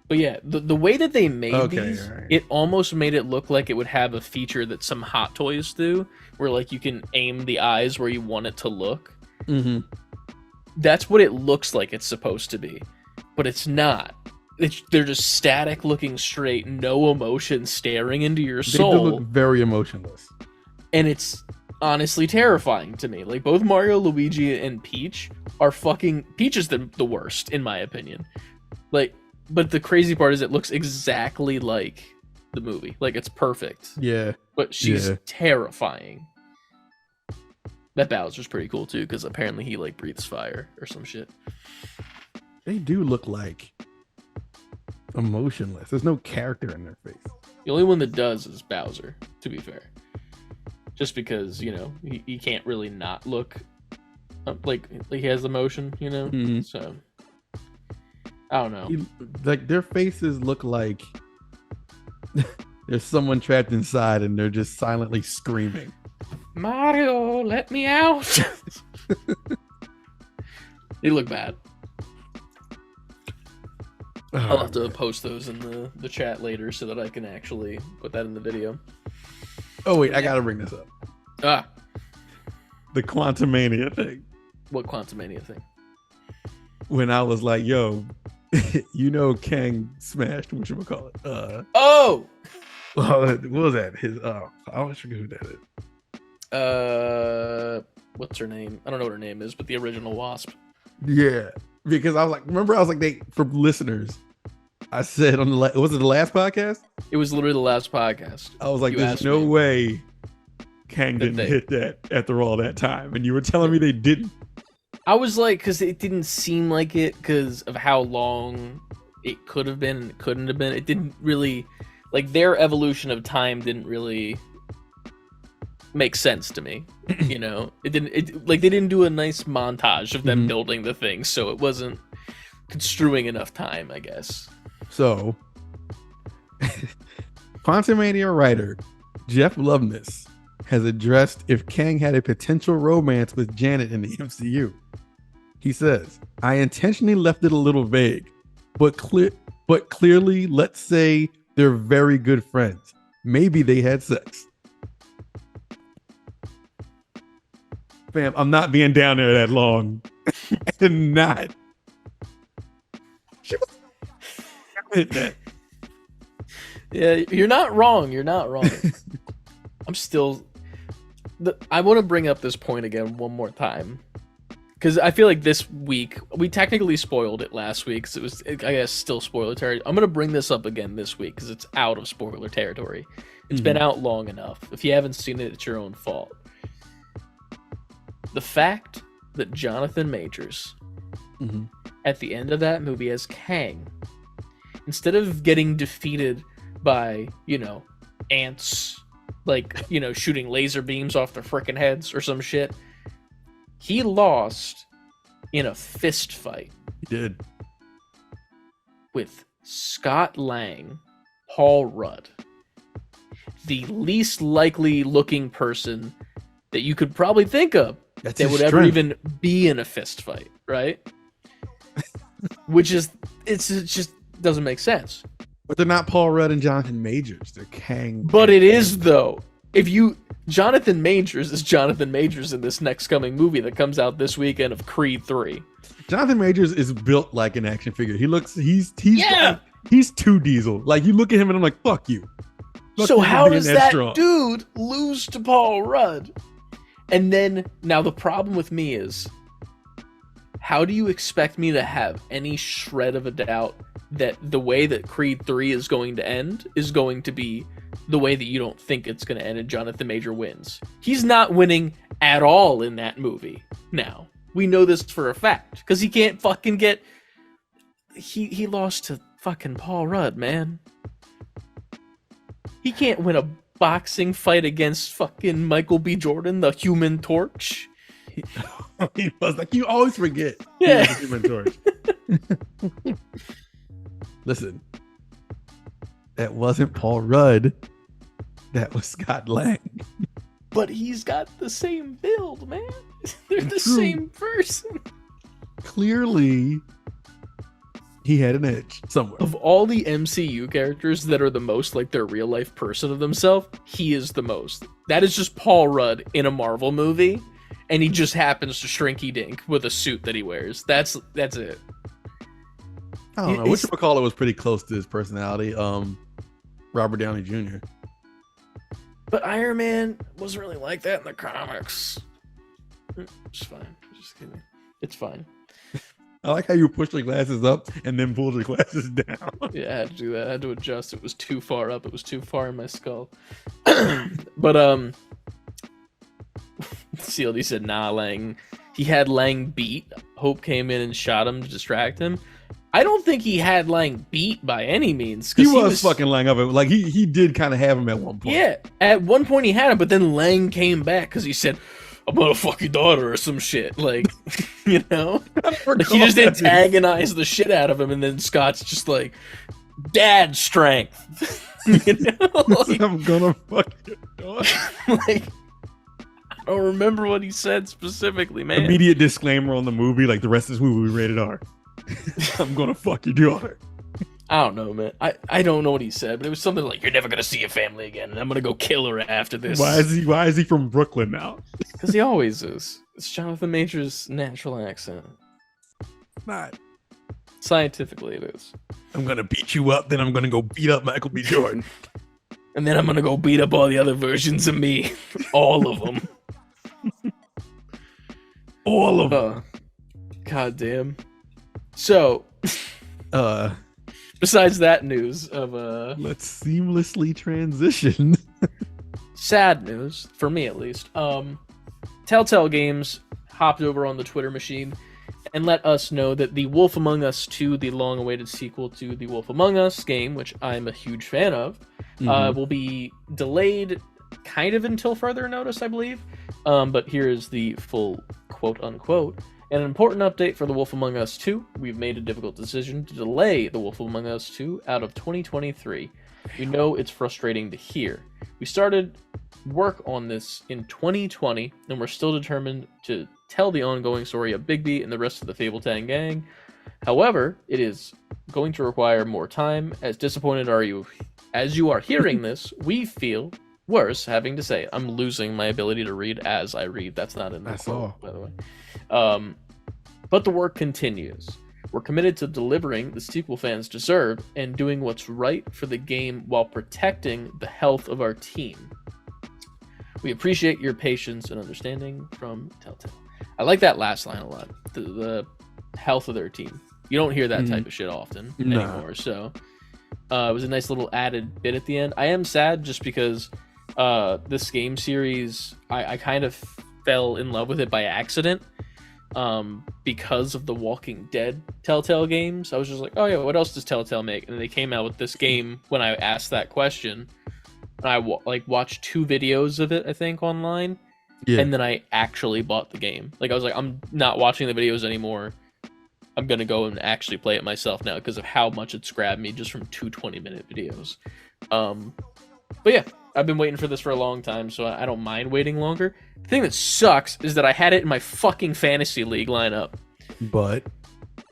But yeah, the way that they made these, right. it almost made it look like it would have a feature that some Hot Toys do, where like you can aim the eyes where you want it to look. Mm-hmm. That's what it looks like it's supposed to be, but it's not. They're just static, looking straight, no emotion, staring into your soul. They do look very emotionless, and it's honestly terrifying to me. Like, both Mario, Luigi, and Peach are fucking... Peach is the worst, in my opinion. Like, but the crazy part is it looks exactly like the movie. Like, it's perfect. Yeah. But she's terrifying. That Bowser's pretty cool, too, because apparently he, like, breathes fire or some shit. They do look like emotionless. There's no character in their face. The only one that does is Bowser, to be fair. Just because, you know, he can't really not look like he has emotion, you know? Mm-hmm. So, I don't know. Like, their faces look like there's someone trapped inside and they're just silently screaming. Mario, let me out! They look bad. I'll have to post those in the chat later so that I can actually put that in the video. Oh, wait, I gotta bring this up. Ah, The Quantumania thing. what Quantumania thing? When I was like, yo, you know Kang smashed, whatchamacallit? Oh! What was that? I always forget who that is. What's her name? I don't know what her name is, but the original Wasp. Yeah, because I was like, remember, I was like, for listeners, I said on was it the last podcast? It was literally the last podcast. I was like, You there's asked no me. way Kang didn't hit that after all that time, and you were telling me they didn't. I was like, because it didn't seem like it because of how long it could have been and it couldn't have been. It didn't really, like, their evolution of time didn't really make sense to me. You know, like, they didn't do a nice montage of them building the thing, so it wasn't construing enough time, I guess. So, Quantumania writer Jeff Loveness has addressed if Kang had a potential romance with Janet in the MCU. He says, I intentionally left it a little vague, but clearly, let's say they're very good friends. Maybe they had sex. Fam, I'm not being down there that long. And not. She was that. Yeah, you're not wrong. You're not wrong. I'm still... I want to bring up this point again one more time. Because I feel like this week, we technically spoiled it last week, because it was, I guess, still spoiler territory. I'm going to bring this up again this week, because it's out of spoiler territory. It's been out long enough. If you haven't seen it, it's your own fault. The fact that Jonathan Majors, at the end of that movie as Kang, instead of getting defeated by, you know, ants, like, you know, shooting laser beams off their frickin' heads or some shit, he lost in a fist fight. He did. With Scott Lang, Paul Rudd, the least likely looking person that you could probably think of that would ever even be in a fist fight, right? Which is, it just doesn't make sense. But they're not Paul Rudd and Jonathan Majors. They're Kang. But it is, though. Jonathan Majors is Jonathan Majors in this next coming movie that comes out this weekend of Creed 3. Jonathan Majors is built like an action figure. He's too Diesel. Like, you look at him and I'm like, fuck you. So how does that dude lose to Paul Rudd? And then, now the problem with me is, how do you expect me to have any shred of a doubt that the way that Creed 3 is going to end is going to be the way that you don't think it's going to end and Jonathan Major wins? He's not winning at all in that movie. Now, we know this for a fact, because he can't fucking get... He lost to fucking Paul Rudd, man. He can't win a boxing fight against fucking Michael B. Jordan, the Human Torch. He was like, you always forget. Yeah. He was the Human Torch. Listen, that wasn't Paul Rudd. That was Scott Lang. But he's got the same build, man. They're the True. same person. Clearly, he had an edge somewhere. Of all the MCU characters that are the most like their real life person of themselves, he is the most. That is just Paul Rudd in a Marvel movie, and he just happens to shrinky dink with a suit that he wears. That's it. I don't know. Whatchamacallit was pretty close to his personality. Robert Downey Jr. But Iron Man wasn't really like that in the comics. It's fine. Just kidding. It's fine. I like how you pushed your glasses up and then pulled your glasses down. Yeah, I had to do that. I had to adjust. It was too far up. It was too far in my skull. But CLD said, nah, Lang. He had Lang beat. Hope came in and shot him to distract him. I don't think he had Lang beat by any means. He was fucking Lang up. Like he did kind of have him at one point. Yeah, at one point he had him, but then Lang came back because he said, I'm gonna fuck your daughter or some shit. Like, you know? Like he just antagonized the shit out of him, and then Scott's just like, dad strength. You know? Like, I'm gonna fuck your daughter. like, I don't remember what he said specifically, man. Immediate disclaimer on the movie, like the rest of this movie we rated R. I'm gonna fuck your daughter. I don't know, man. I don't know what he said, but it was something like, you're never gonna see your family again, and I'm gonna go kill her after this. Why is he from Brooklyn now? Because he always is. It's Jonathan Major's natural accent. Not. Scientifically, it is. I'm gonna beat you up, then I'm gonna go beat up Michael B. Jordan. And then I'm gonna go beat up all the other versions of me. All of them. All of them. God damn. So, besides that news of let's seamlessly transition. sad news for me at least. Telltale Games hopped over on the Twitter machine and let us know that the Wolf Among Us 2, the long-awaited sequel to the Wolf Among Us game, which I'm a huge fan of, will be delayed kind of until further notice, I believe. But here is the full quote-unquote. An important update for The Wolf Among Us 2. We've made a difficult decision to delay The Wolf Among Us 2 out of 2023. We know it's frustrating to hear. We started work on this in 2020, and we're still determined to tell the ongoing story of Bigby and the rest of the Fabletang gang. However, it is going to require more time. As disappointed as you are hearing this, we feel worse having to say it. I'm losing my ability to read as I read. That's not in the quote, by the way. But the work continues. We're committed to delivering the sequel fans deserve and doing what's right for the game while protecting the health of our team. We appreciate your patience and understanding from Telltale. I like that last line a lot. The health of their team. You don't hear that type of shit often anymore. So it was a nice little added bit at the end. I am sad just because this game series, I kind of fell in love with it by accident. Because of the Walking Dead Telltale games. I was just like, oh yeah, what else does Telltale make? And they came out with this game when I asked that question. And I watched 2 videos of it, I think, online. Yeah. And then I actually bought the game. Like, I was like, I'm not watching the videos anymore. I'm going to go and actually play it myself now because of how much it's grabbed me just from 2 20-minute videos. But yeah, I've been waiting for this for a long time, so I don't mind waiting longer. The thing that sucks is that I had it in my fucking fantasy league lineup. But,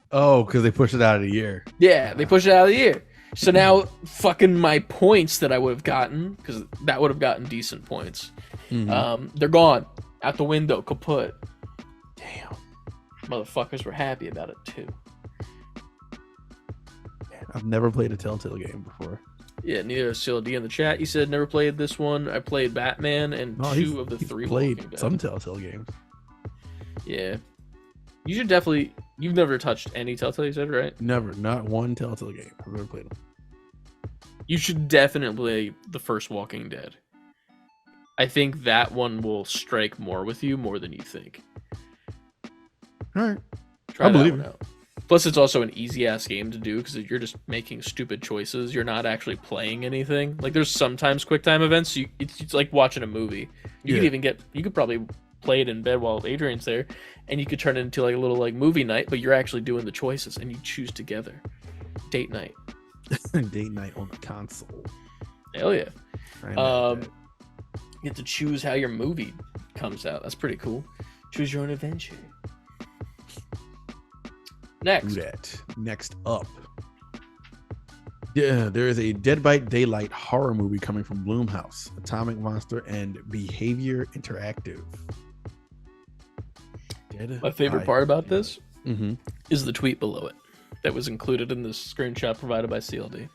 because they pushed it out of the year. Yeah, they pushed it out of the year. So now, fucking my points that I would have gotten, because that would have gotten decent points, they're gone. Out the window, kaput. Damn. Motherfuckers were happy about it, too. I've never played a Telltale game before. Yeah, neither has CLD in the chat. He said never played this one. I played Batman and 2 of the 3 played some Telltale games. Yeah. You should definitely... You've never touched any Telltale, you said, right? Never. Not one Telltale game. I've never played them. You should definitely play the first Walking Dead. I think that one will strike more with you more than you think. All right. Try that one out. Plus, it's also an easy ass game to do because you're just making stupid choices. You're not actually playing anything. Like there's sometimes quick time events. It's like watching a movie. You could probably play it in bed while Adrian's there, and you could turn it into like a little like movie night. But you're actually doing the choices, and you choose together. Date night. Date night on the console. Hell yeah. Right, You get to choose how your movie comes out. That's pretty cool. Choose your own adventure. Next. do that. Next up. Yeah, there is a Dead by Daylight horror movie coming from Blumhouse, Atomic Monster, and Behavior Interactive. My favorite part about this Mm-hmm. is the tweet below it that was included in this screenshot provided by CLD.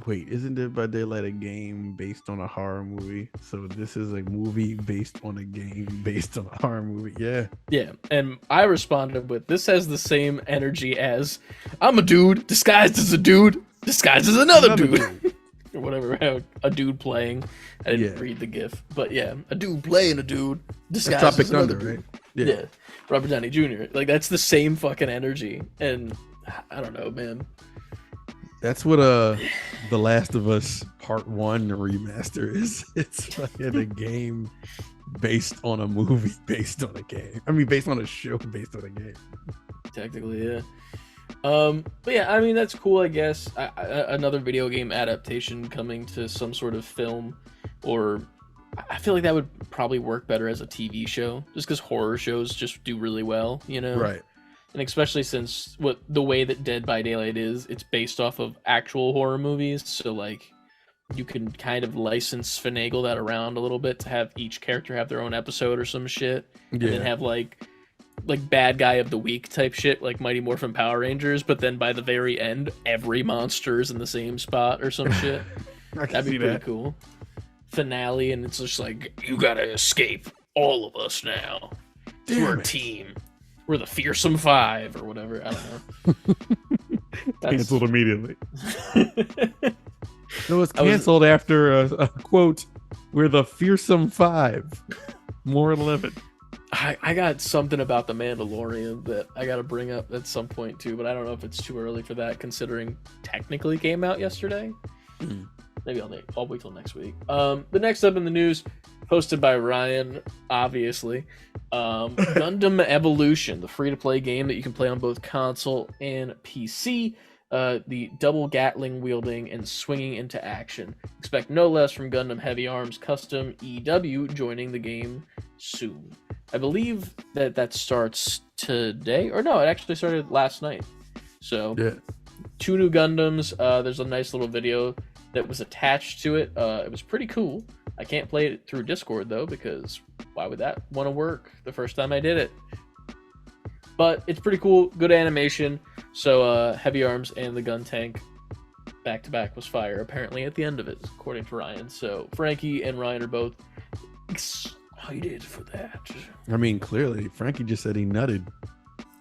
Wait, isn't Dead by Daylight a game based on a horror movie? So this is a movie based on a game based on a horror movie. Yeah. Yeah, and I responded with, this has the same energy as, I'm a dude disguised as a dude disguised as another dude. Or whatever, a dude playing. I didn't read the GIF, but yeah, a dude playing a dude disguised Tropic as another Thunder, dude. right? Yeah, Robert Downey Jr. Like that's the same fucking energy, and I don't know, man. That's what The Last of Us Part 1 remaster is. It's fucking a game based on a movie based on a game. I mean, based on a show based on a game. Technically, yeah. But yeah, I mean that's cool, I guess. Another video game adaptation coming to some sort of film, or I feel like that would probably work better as a TV show, just because horror shows just do really well, you know? Right. And especially since the way that Dead by Daylight is, it's based off of actual horror movies, so like you can kind of finagle that around a little bit to have each character have their own episode or some shit, and then have like bad guy of the week type shit, like Mighty Morphin Power Rangers, but then by the very end, every monster is in the same spot or some shit. That'd be pretty cool. Finale, and it's just like, you gotta escape, all of us now. We're a team. We're the Fearsome Five or whatever. I don't know. Canceled immediately. It was canceled after a quote, we're the Fearsome Five. More limit. I got something about the Mandalorian that I got to bring up at some point too, but I don't know if it's too early for that, considering technically came out yesterday. Maybe I'll wait till next week. The next up in the news, posted by Ryan, obviously, Gundam Evolution, the free-to-play game that you can play on both console and PC. The double Gatling wielding and swinging into action. Expect no less from Gundam Heavy Arms Custom EW joining the game soon. I believe that starts today, or no, it actually started last night. So, 2 new Gundams. There's a nice little video that was attached to it. It was pretty cool. I can't play it through Discord though, because why would that want to work the first time I did it? But it's pretty cool, good animation. So Heavy Arms and the gun tank back to back was fire apparently at the end of it, according to Ryan. So Frankie and Ryan are both excited for that. I mean, clearly Frankie just said he nutted.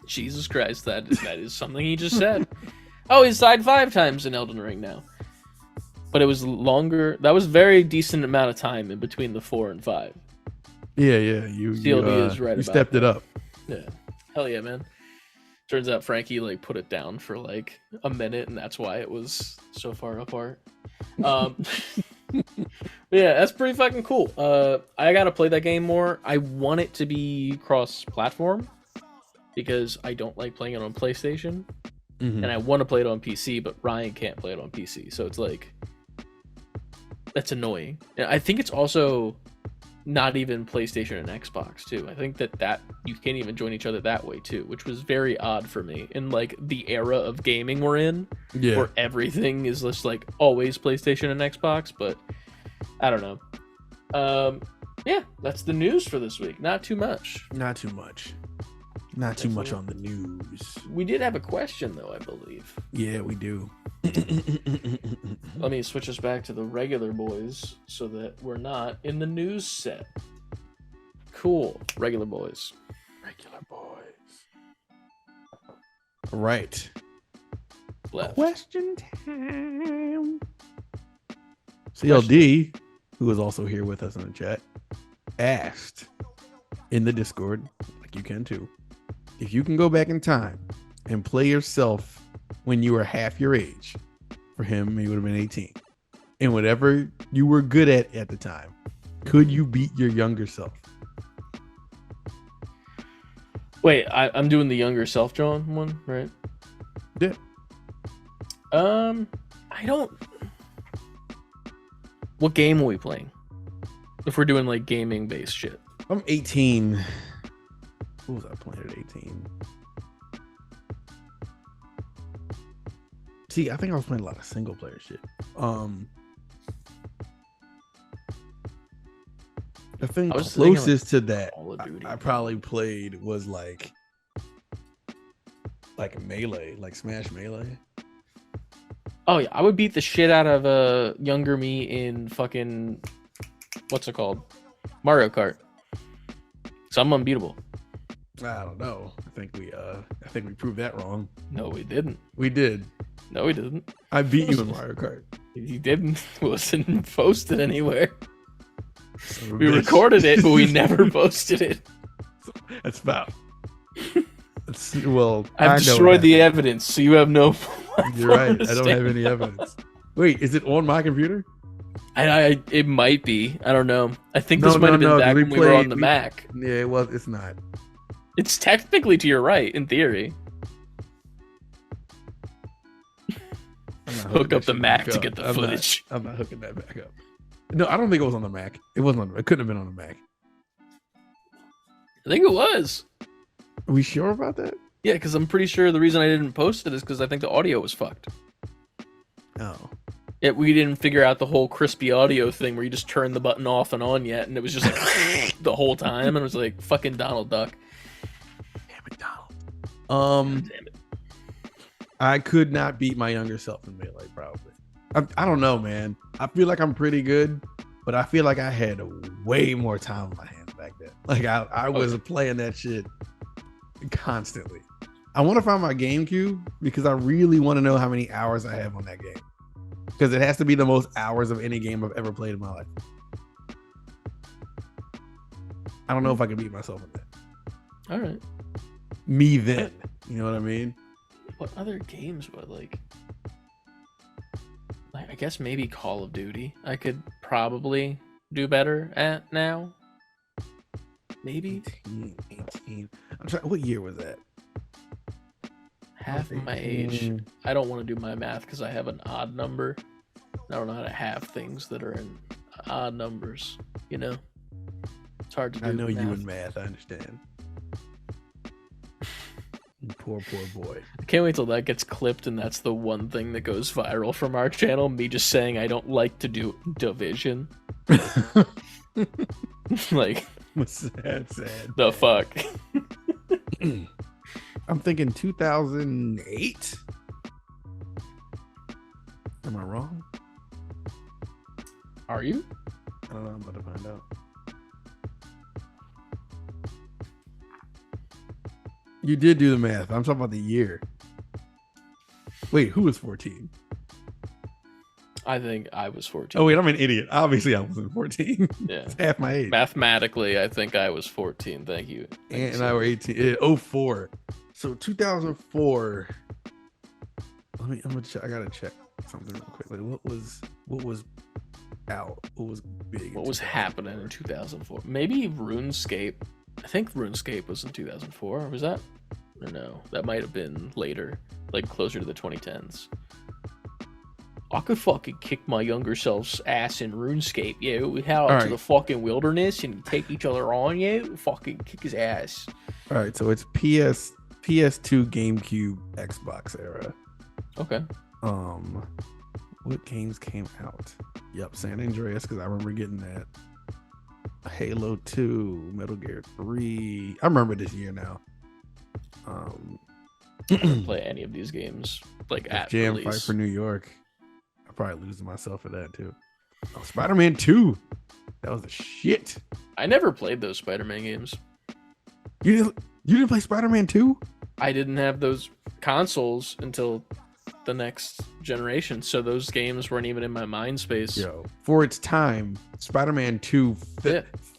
Jesus Christ, that is something he just said. Oh, he's died 5 times in Elden Ring now. But it was longer. That was very decent amount of time in between the 4 and 5. Yeah. You CLD is right you about stepped that. it up. Yeah. Hell yeah, man. Turns out Frankie like put it down for like a minute, and that's why it was so far apart. Yeah, that's pretty fucking cool. I gotta play that game more. I want it to be cross-platform because I don't like playing it on PlayStation, and I want to play it on PC, but Ryan can't play it on PC, so it's like that's annoying. And I think it's also not even PlayStation and Xbox too. I think that you can't even join each other that way too, which was very odd for me in like the era of gaming we're in, where everything is just like always PlayStation and Xbox. But I don't know. Yeah, that's the news for this week. Not too much. Not too much on the news. We did have a question though, I believe. Yeah, we do. Let me switch us back to the regular boys so that we're not in the news set. Cool. Regular boys. Right. Left. Question time. CLD, who is also here with us in the chat, asked in the Discord, like you can too, if you can go back in time and play yourself when you were half your age. For him, he would have been 18. And whatever you were good at the time, could you beat your younger self? Wait, I'm doing the younger self John one, right? Yeah. I don't. What game are we playing? If we're doing like gaming based shit. I'm 18. What was I playing at 18? See, I think I was playing a lot of single player shit. I think closest to that I probably played was like Melee, like Smash Melee. Oh yeah, I would beat the shit out of a younger me in fucking what's it called? Mario Kart. So I'm unbeatable. I don't know. I think we proved that wrong. No, we didn't. We did. No, we didn't. I beat you in Mario Kart. You didn't. It wasn't posted anywhere. We recorded it, but we never posted it. That's about. Well, I've destroyed the evidence, so you have no. You're right. I don't have any evidence. Wait, is it on my computer? It might be. I don't know. I think this might have been back when we were on the Mac. Yeah, well, it's not. It's technically to your right, in theory. Hook up the Mac to get the footage. I'm not hooking that back up. No, I don't think it was on the Mac. It wasn't. It couldn't have been on the Mac. I think it was. Are we sure about that? Yeah, because I'm pretty sure the reason I didn't post it is because I think the audio was fucked. Oh. We didn't figure out the whole crispy audio thing where you just turn the button off and on yet, and it was just like the whole time, and it was like fucking Donald Duck. Damn it, Donald. Damn it. I could not beat my younger self in Melee, probably. I don't know, man. I feel like I'm pretty good, but I feel like I had way more time on my hands back then. Like I was playing that shit constantly. I want to find my GameCube because I really want to know how many hours I have on that game. Because it has to be the most hours of any game I've ever played in my life. I don't know if I can beat myself in that. All right. Me then. You know what I mean? What other games would like I guess maybe Call of Duty I could probably do better at now. Maybe 18. I'm trying. What year was that? Half my age. I don't want to do my math because I have an odd number. I don't know how to have things that are in odd numbers. You know, it's hard to do. I know math. you in math. I understand. Poor boy. I can't wait till that gets clipped and that's the one thing that goes viral from our channel. Me just saying I don't like to do division. Like, sad. The fuck. I'm thinking 2008. Am I wrong? Are you? I don't know. I'm about to find out. You did do the math. I'm talking about the year. Wait, who was 14? I think I was 14. Oh, wait, I'm an idiot. Obviously, I wasn't 14. Yeah. It's half my age. Mathematically, I think I was 14. Thank you. And I were 18. 04. So 2004. I'm gonna check. I gotta check something real quick. Like, what was out? What was big? What was happening in 2004? Maybe RuneScape. I think RuneScape was in 2004. Or was that? Or no, that might have been later, like closer to the 2010s. I could fucking kick my younger self's ass in RuneScape, yo. We head out to the fucking wilderness and take each other on, yo. Fucking kick his ass. All right, so it's PS2, GameCube, Xbox era. Okay. What games came out? Yep, San Andreas, because I remember getting that. Halo 2, Metal Gear 3. I remember this year now. I didn't play any of these games like at Jam release. Fight for New York. I'm probably losing myself for that too. Oh, Spider-Man 2. That was the shit. I never played those Spider-Man games. You didn't play Spider-Man 2? I didn't have those consoles until the next generation, so those games weren't even in my mind space. Yo, for its time, Spider-Man 2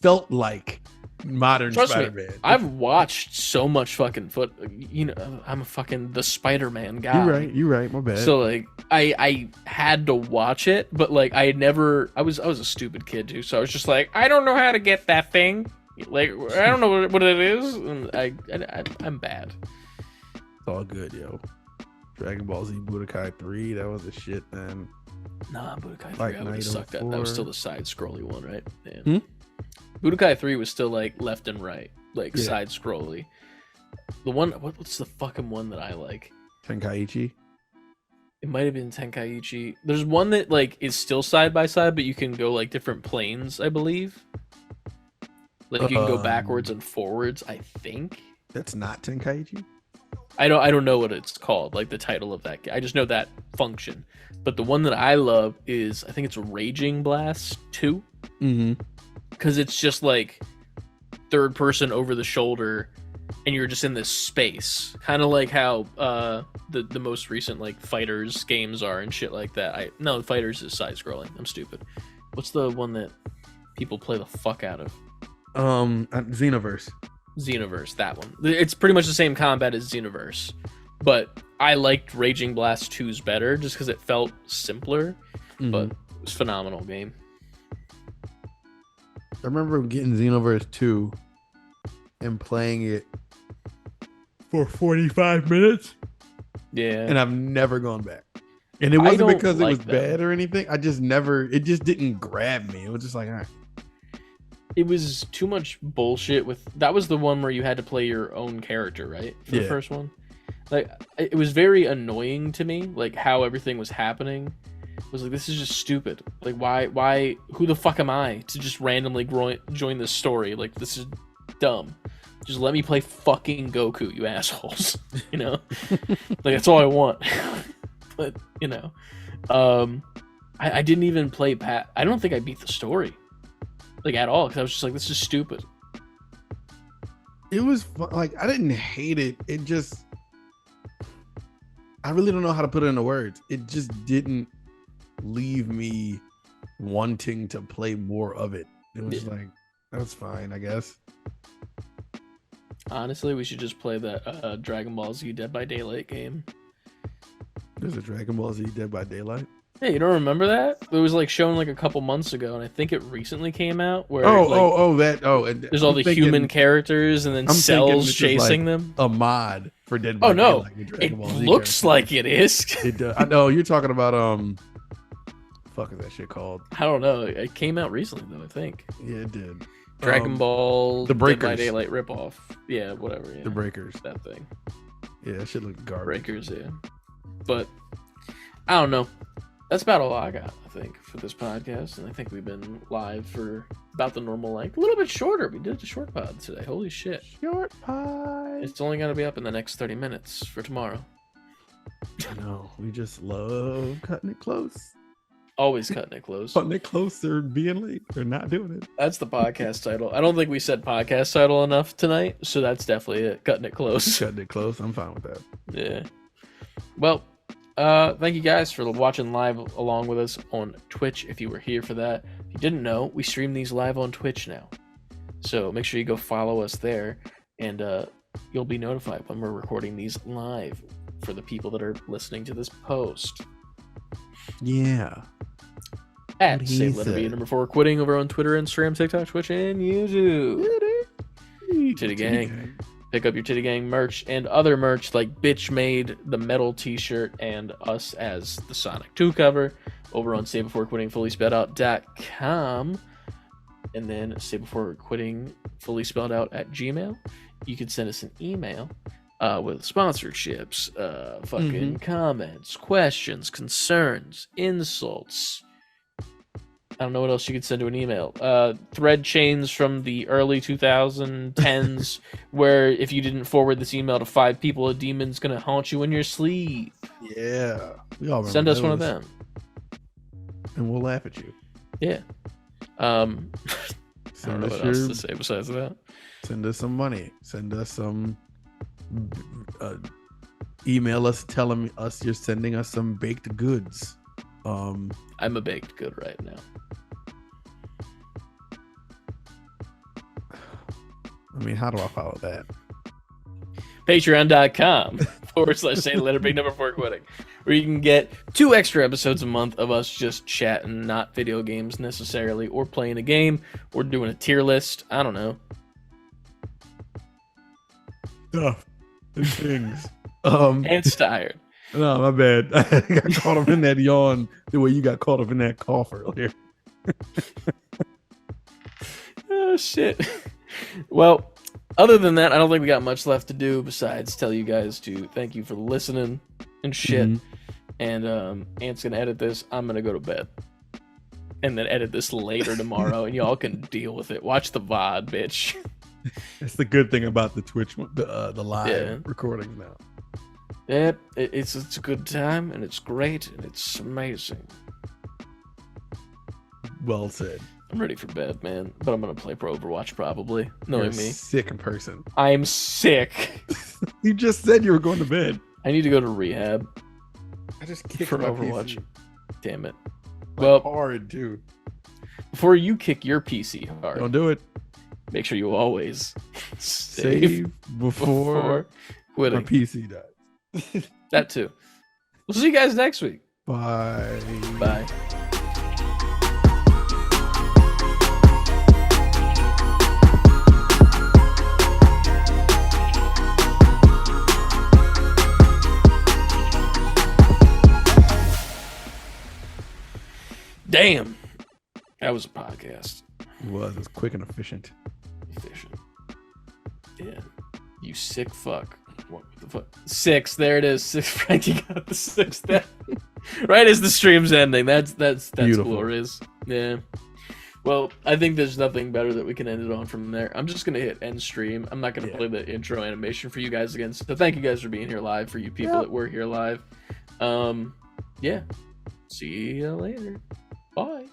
felt like modern Trust me, Spider-Man. I've watched so much fucking I'm a fucking the Spider-Man guy. You're right. My bad. So like I had to watch it, but like I was a stupid kid too, so I was just like, I don't know how to get that thing. Like I don't know what it is, and I'm bad. It's all good, yo. Dragon Ball Z Budokai 3, that was a shit, man. Nah, Budokai 3 Like I would have Night sucked at. That 04. was still the side scrolly one, right? Yeah. Hmm? Budokai 3 was still like left and right, like Yeah. side scrolly. The one what's the fucking one that I like? Tenkaichi. It might have been Tenkaichi. There's one that like is still side by side, but you can go like different planes, I believe. Like you can go backwards and forwards, I think. That's not Tenkaichi? I don't know what it's called, like the title of that. I just know that function. But the one that I love is I think it's Raging Blast 2. Mm-hmm. Because it's just like third person over the shoulder, and you're just in this space, kind of like how the most recent like Fighters games are and shit like that. No, Fighters is side scrolling. I'm stupid. What's the one that people play the fuck out of? Xenoverse. Xenoverse, that one. It's pretty much the same combat as Xenoverse, but I liked Raging Blast 2's better just because it felt simpler, but it was a phenomenal game. I remember getting Xenoverse 2 and playing it for 45 minutes. Yeah. And I've never gone back. And it wasn't because it was them. bad or anything. It just didn't grab me. It was just like, all right. It was too much bullshit with that was the one where you had to play your own character, right? For the first one. Like it was very annoying to me, like how everything was happening. I was like, this is just stupid. Like why who the fuck am I to just randomly join this story? Like this is dumb. Just let me play fucking Goku, you assholes. You know? Like that's all I want. But, you know. I didn't even play I don't think I beat the story. Like at all, because I was just like, this is stupid. It was fun. Like I didn't hate it. It just, I really don't know how to put it into words. It just didn't leave me wanting to play more of it. It was like, that's fine, I guess. Honestly, we should just play the Dragon Ball Z Dead by Daylight game. There's a Dragon Ball Z Dead by Daylight. Hey, you don't remember that? It was like shown like a couple months ago, and I think it recently came out. Where there's all the human characters, and then cells chasing them. A mod for Dead by Daylight. It looks like it is. It does. I know you're talking about fuck is that shit called? I don't know. It came out recently though. I think. Yeah, it did. Dragon Ball, the Breakers. Dead by Daylight ripoff. Yeah, whatever. Yeah. The Breakers. That thing. Yeah, that shit look garbage. Breakers, yeah. But I don't know. That's about all I got, I think, for this podcast. And I think we've been live for about the normal length. A little bit shorter. We did a short pod today. Holy shit. Short pod. It's only going to be up in the next 30 minutes for tomorrow. I know. We just love cutting it close. Always cutting it close. Cutting it closer, being late, or not doing it. That's the podcast title. I don't think we said podcast title enough tonight, so that's definitely it. Cutting it close. Cutting it close. I'm fine with that. Yeah. Well, thank you guys for watching live along with us on Twitch if you were here for that. If you didn't know, we stream these live on Twitch now. So make sure you go follow us there, and you'll be notified when we're recording these live for the people that are listening to this post. Yeah. At Save Before Quitting over on Twitter, Instagram, TikTok, Twitch, and YouTube. Titty Gang. Pick up your Titty Gang merch and other merch like Bitch Made, the metal t-shirt, and us as the Sonic 2 cover over on savebeforequitting fully spelled out.com. And then savebeforequitting fully spelled out at Gmail. You can send us an email with sponsorships, fucking comments, questions, concerns, insults. I don't know what else you could send to an email. Thread chains from the early 2010s where if you didn't forward this email to 5 people, a demon's going to haunt you in your sleep. Yeah. We all send us one of them. And we'll laugh at you. Yeah. I don't know what else to say besides that. Send us some money. Send us some... email us telling us you're sending us some baked goods. I'm a baked good right now. I mean, how do I follow that? Patreon.com/say the letter big number for quitting, where you can get 2 extra episodes a month of us just chatting, not video games necessarily, or playing a game, or doing a tier list. I don't know. Stuff and things. It's tired. No, my bad. I got caught up in that yawn the way you got caught up in that cough earlier. Oh, shit. Well, other than that, I don't think we got much left to do besides tell you guys to thank you for listening and shit. And Ant's gonna edit this. I'm gonna go to bed. And then edit this later tomorrow, and y'all can deal with it. Watch the VOD, bitch. That's the good thing about the Twitch, the live recordings now. Yep, it's a good time, and it's great, and it's amazing. Well said. I'm ready for bed, man. But I'm gonna play Pro Overwatch probably. Knowing You're a me, sick person. I'm sick. You just said you were going to bed. I need to go to rehab I just kicked for my Overwatch. PC. Damn it. Like, Well, hard too. before you kick your PC hard, Don't do it. make sure you always Save before my quitting. PC dies. That too. We'll see you guys next week. Bye. Bye. Damn. That was a podcast. It was quick and efficient. Efficient. Yeah. You sick fuck. What the fuck? 6. There it is. 6. Frankie got the 6th down. Right as the stream's ending. That's Beautiful. glorious. Yeah. Well, I think there's nothing better that we can end it on from there. I'm just gonna hit end stream. I'm not gonna play the intro animation for you guys again. So thank you guys for being here live. For you people that were here live. Yeah. See you later. Bye.